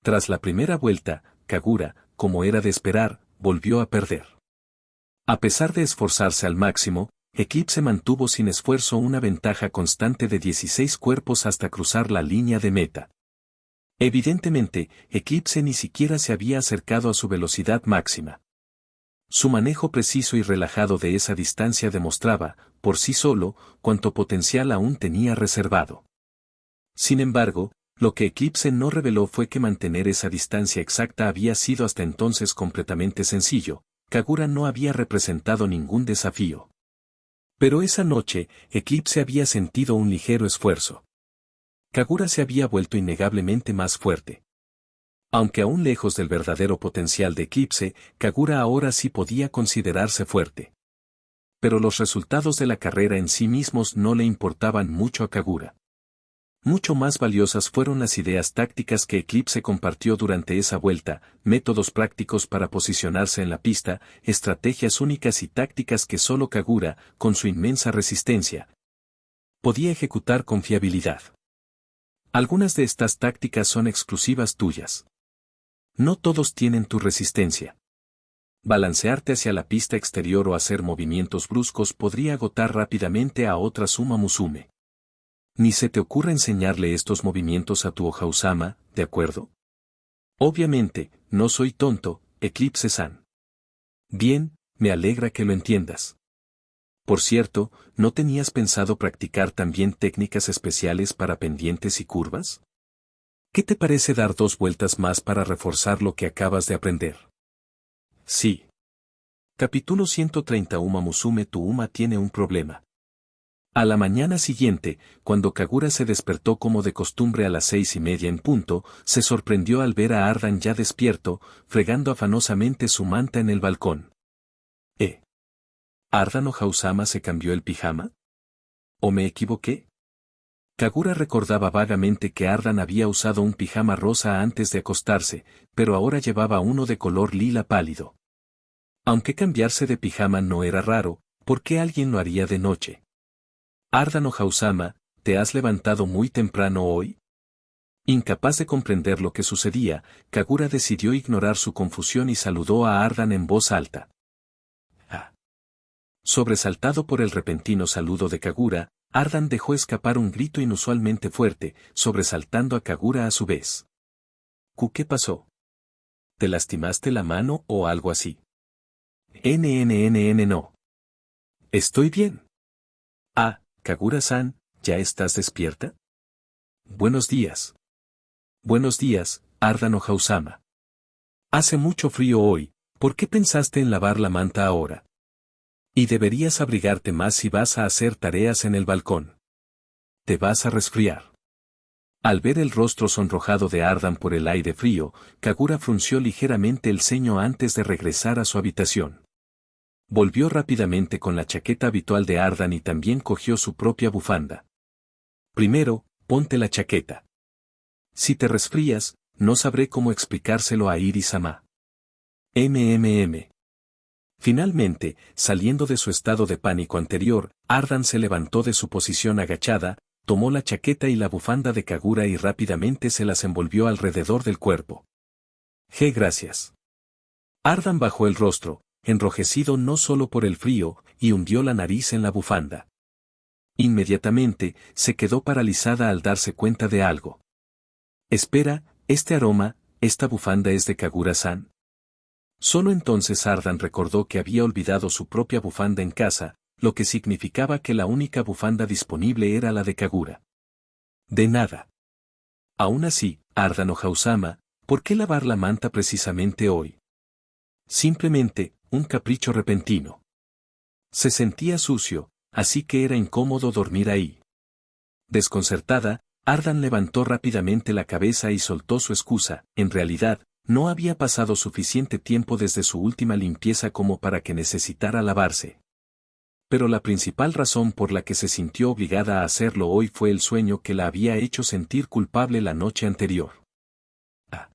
Tras la primera vuelta, Kagura, como era de esperar, volvió a perder. A pesar de esforzarse al máximo, Eclipse mantuvo sin esfuerzo una ventaja constante de 16 cuerpos hasta cruzar la línea de meta. Evidentemente, Eclipse ni siquiera se había acercado a su velocidad máxima. Su manejo preciso y relajado de esa distancia demostraba, por sí solo, cuánto potencial aún tenía reservado. Sin embargo, lo que Eclipse no reveló fue que mantener esa distancia exacta había sido hasta entonces completamente sencillo. Kagura no había representado ningún desafío. Pero esa noche, Eclipse había sentido un ligero esfuerzo. Kagura se había vuelto innegablemente más fuerte. Aunque aún lejos del verdadero potencial de Eclipse, Kagura ahora sí podía considerarse fuerte. Pero los resultados de la carrera en sí mismos no le importaban mucho a Kagura. Mucho más valiosas fueron las ideas tácticas que Eclipse compartió durante esa vuelta, métodos prácticos para posicionarse en la pista, estrategias únicas y tácticas que solo Kagura, con su inmensa resistencia, podía ejecutar con fiabilidad. Algunas de estas tácticas son exclusivas tuyas. No todos tienen tu resistencia. Balancearte hacia la pista exterior o hacer movimientos bruscos podría agotar rápidamente a otra Suma Musume. Ni se te ocurra enseñarle estos movimientos a tu Ohausama, ¿de acuerdo? Obviamente, no soy tonto, Eclipse-san. Bien, me alegra que lo entiendas. Por cierto, ¿no tenías pensado practicar también técnicas especiales para pendientes y curvas? ¿Qué te parece dar 2 vueltas más para reforzar lo que acabas de aprender? Sí. Capítulo 130. Uma Musume. Tu Uma tiene un problema. A la mañana siguiente, cuando Kagura se despertó como de costumbre a las 6:30 en punto, se sorprendió al ver a Ardan ya despierto, fregando afanosamente su manta en el balcón. ¿Ardan Ohausama se cambió el pijama? ¿O me equivoqué? Kagura recordaba vagamente que Ardan había usado un pijama rosa antes de acostarse, pero ahora llevaba uno de color lila pálido. Aunque cambiarse de pijama no era raro, ¿por qué alguien lo haría de noche? Ardan Ohausama, ¿te has levantado muy temprano hoy? Incapaz de comprender lo que sucedía, Kagura decidió ignorar su confusión y saludó a Ardan en voz alta. Ah. Sobresaltado por el repentino saludo de Kagura, Ardan dejó escapar un grito inusualmente fuerte, sobresaltando a Kagura a su vez. ¿Qué pasó? ¿Te lastimaste la mano o algo así? No. Estoy bien. Ah, Kagura-san, ¿ya estás despierta? Buenos días. Buenos días, Ardan Ohausama. Hace mucho frío hoy, ¿por qué pensaste en lavar la manta ahora? Y deberías abrigarte más si vas a hacer tareas en el balcón. Te vas a resfriar. Al ver el rostro sonrojado de Ardan por el aire frío, Kagura frunció ligeramente el ceño antes de regresar a su habitación. Volvió rápidamente con la chaqueta habitual de Ardan y también cogió su propia bufanda. Primero, ponte la chaqueta. Si te resfrías, no sabré cómo explicárselo a Iris-sama. Finalmente, saliendo de su estado de pánico anterior, Ardan se levantó de su posición agachada, tomó la chaqueta y la bufanda de Kagura y rápidamente se las envolvió alrededor del cuerpo. Gracias. Ardan bajó el rostro, enrojecido no solo por el frío, y hundió la nariz en la bufanda. Inmediatamente, se quedó paralizada al darse cuenta de algo. Espera, este aroma, esta bufanda es de Kagura-san. Solo entonces Ardan recordó que había olvidado su propia bufanda en casa, lo que significaba que la única bufanda disponible era la de Kagura. De nada. Aún así, Ardan Ohausama, ¿por qué lavar la manta precisamente hoy? Simplemente, un capricho repentino. Se sentía sucio, así que era incómodo dormir ahí. Desconcertada, Ardan levantó rápidamente la cabeza y soltó su excusa. En realidad, no había pasado suficiente tiempo desde su última limpieza como para que necesitara lavarse. Pero la principal razón por la que se sintió obligada a hacerlo hoy fue el sueño que la había hecho sentir culpable la noche anterior. Ah.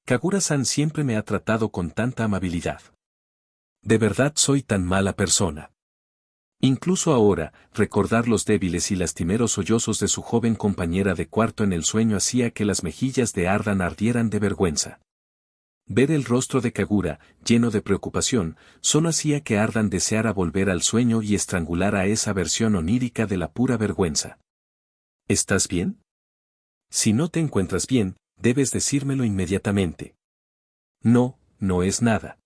Kagura-san siempre me ha tratado con tanta amabilidad. De verdad soy tan mala persona. Incluso ahora, recordar los débiles y lastimeros sollozos de su joven compañera de cuarto en el sueño hacía que las mejillas de Ardan ardieran de vergüenza. Ver el rostro de Kagura, lleno de preocupación, solo hacía que Ardan deseara volver al sueño y estrangular a esa versión onírica de la pura vergüenza. ¿Estás bien? Si no te encuentras bien, debes decírmelo inmediatamente. No, no es nada.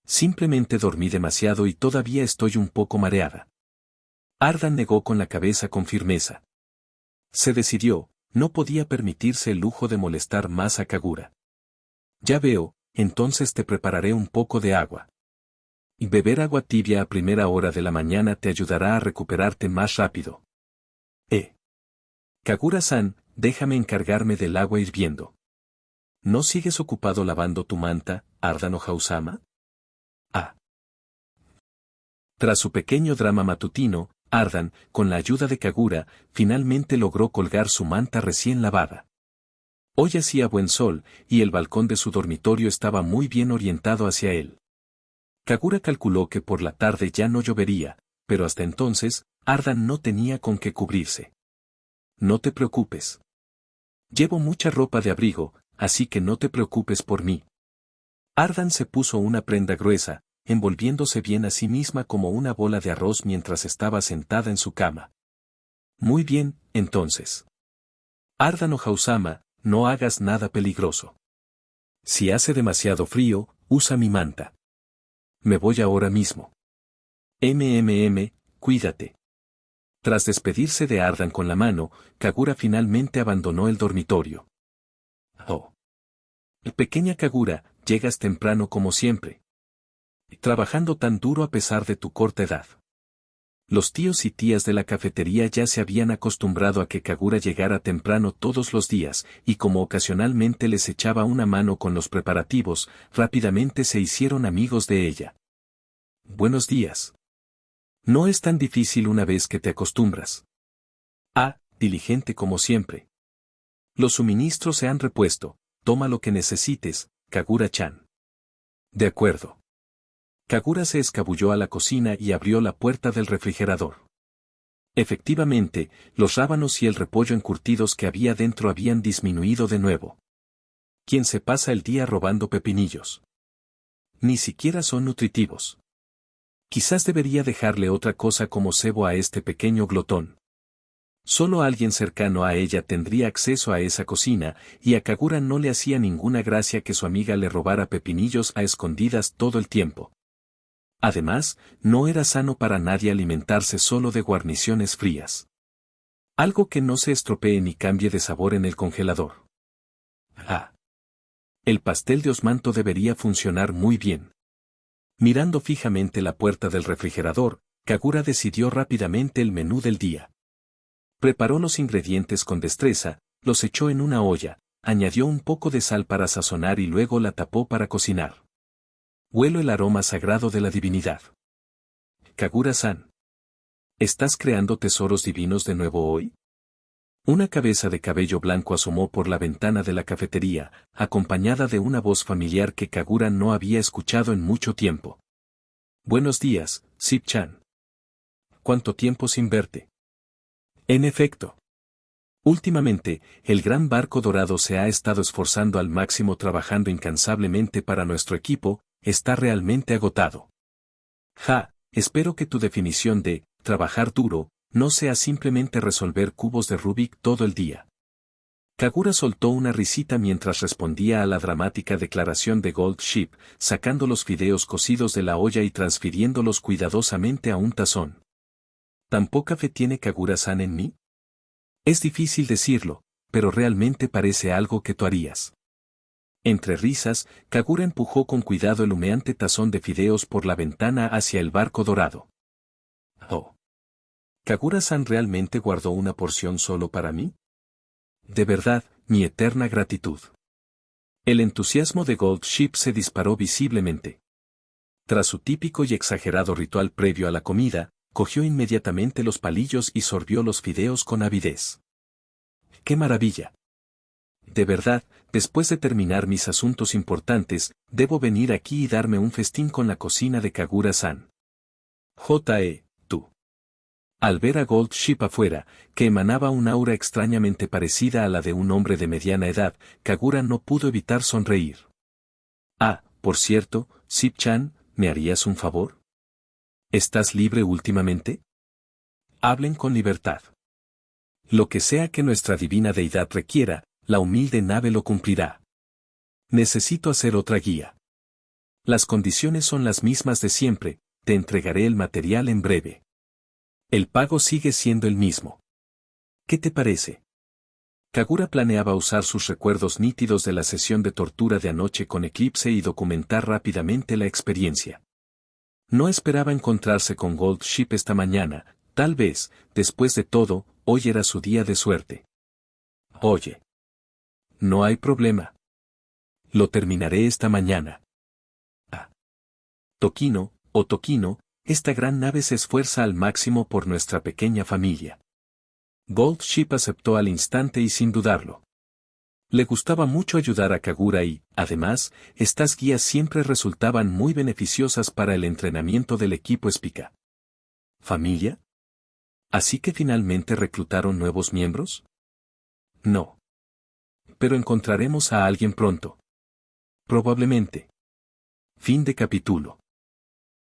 Simplemente dormí demasiado y todavía estoy un poco mareada. Ardan negó con la cabeza con firmeza. Se decidió, no podía permitirse el lujo de molestar más a Kagura. Ya veo, entonces te prepararé un poco de agua. Y beber agua tibia a primera hora de la mañana te ayudará a recuperarte más rápido. Kagura-san, déjame encargarme del agua hirviendo. ¿No sigues ocupado lavando tu manta, Ardan Ohausama? Ah. Tras su pequeño drama matutino, Ardan, con la ayuda de Kagura, finalmente logró colgar su manta recién lavada. Hoy hacía buen sol, y el balcón de su dormitorio estaba muy bien orientado hacia él. Kagura calculó que por la tarde ya no llovería, pero hasta entonces, Ardan no tenía con qué cubrirse. No te preocupes. Llevo mucha ropa de abrigo, así que no te preocupes por mí. Ardan se puso una prenda gruesa, envolviéndose bien a sí misma como una bola de arroz mientras estaba sentada en su cama. Muy bien, entonces. Ardan Ohausama, no hagas nada peligroso. Si hace demasiado frío, usa mi manta. Me voy ahora mismo. Cuídate. Tras despedirse de Ardan con la mano, Kagura finalmente abandonó el dormitorio. Oh. Pequeña Kagura, llegas temprano como siempre. Trabajando tan duro a pesar de tu corta edad. Los tíos y tías de la cafetería ya se habían acostumbrado a que Kagura llegara temprano todos los días, y como ocasionalmente les echaba una mano con los preparativos, rápidamente se hicieron amigos de ella. Buenos días. No es tan difícil una vez que te acostumbras. Ah, diligente como siempre. Los suministros se han repuesto, toma lo que necesites, Kagura-chan. De acuerdo. Kagura se escabulló a la cocina y abrió la puerta del refrigerador. Efectivamente, los rábanos y el repollo encurtidos que había dentro habían disminuido de nuevo. ¿Quién se pasa el día robando pepinillos? Ni siquiera son nutritivos. Quizás debería dejarle otra cosa como cebo a este pequeño glotón. Solo alguien cercano a ella tendría acceso a esa cocina, y a Kagura no le hacía ninguna gracia que su amiga le robara pepinillos a escondidas todo el tiempo. Además, no era sano para nadie alimentarse solo de guarniciones frías. Algo que no se estropee ni cambie de sabor en el congelador. Ah. El pastel de osmanto debería funcionar muy bien. Mirando fijamente la puerta del refrigerador, Kagura decidió rápidamente el menú del día. Preparó los ingredientes con destreza, los echó en una olla, añadió un poco de sal para sazonar y luego la tapó para cocinar. Huelo el aroma sagrado de la divinidad. Kagura-san. ¿Estás creando tesoros divinos de nuevo hoy? Una cabeza de cabello blanco asomó por la ventana de la cafetería, acompañada de una voz familiar que Kagura no había escuchado en mucho tiempo. Buenos días, Sip-chan. ¿Cuánto tiempo sin verte? En efecto. Últimamente, el gran barco dorado se ha estado esforzando al máximo trabajando incansablemente para nuestro equipo, está realmente agotado. Espero que tu definición de trabajar duro no sea simplemente resolver cubos de Rubik todo el día. Kagura soltó una risita mientras respondía a la dramática declaración de Gold Ship, sacando los fideos cocidos de la olla y transfiriéndolos cuidadosamente a un tazón. ¿Tan poca fe tiene Kagura-san en mí? Es difícil decirlo, pero realmente parece algo que tú harías. Entre risas, Kagura empujó con cuidado el humeante tazón de fideos por la ventana hacia el barco dorado. Oh. ¿Kagura-san realmente guardó una porción solo para mí? De verdad, mi eterna gratitud. El entusiasmo de Gold Ship se disparó visiblemente. Tras su típico y exagerado ritual previo a la comida, cogió inmediatamente los palillos y sorbió los fideos con avidez. ¡Qué maravilla! De verdad, después de terminar mis asuntos importantes, debo venir aquí y darme un festín con la cocina de Kagura-san. Tú. Al ver a Gold Ship afuera, que emanaba un aura extrañamente parecida a la de un hombre de mediana edad, Kagura no pudo evitar sonreír. Por cierto, Sip-chan, ¿me harías un favor? ¿Estás libre últimamente? Hablen con libertad. Lo que sea que nuestra divina deidad requiera, la humilde nave lo cumplirá. Necesito hacer otra guía. Las condiciones son las mismas de siempre, te entregaré el material en breve. El pago sigue siendo el mismo. ¿Qué te parece? Kagura planeaba usar sus recuerdos nítidos de la sesión de tortura de anoche con Eclipse y documentar rápidamente la experiencia. No esperaba encontrarse con Gold Ship esta mañana, tal vez, después de todo, hoy era su día de suerte. Oye. No hay problema. Lo terminaré esta mañana. Tokino, Tokino, esta gran nave se esfuerza al máximo por nuestra pequeña familia. Gold Ship aceptó al instante y sin dudarlo. Le gustaba mucho ayudar a Kagura y, además, estas guías siempre resultaban muy beneficiosas para el entrenamiento del equipo Spica. ¿Familia? ¿Así que finalmente reclutaron nuevos miembros? No. Pero encontraremos a alguien pronto. Probablemente. Fin de capítulo.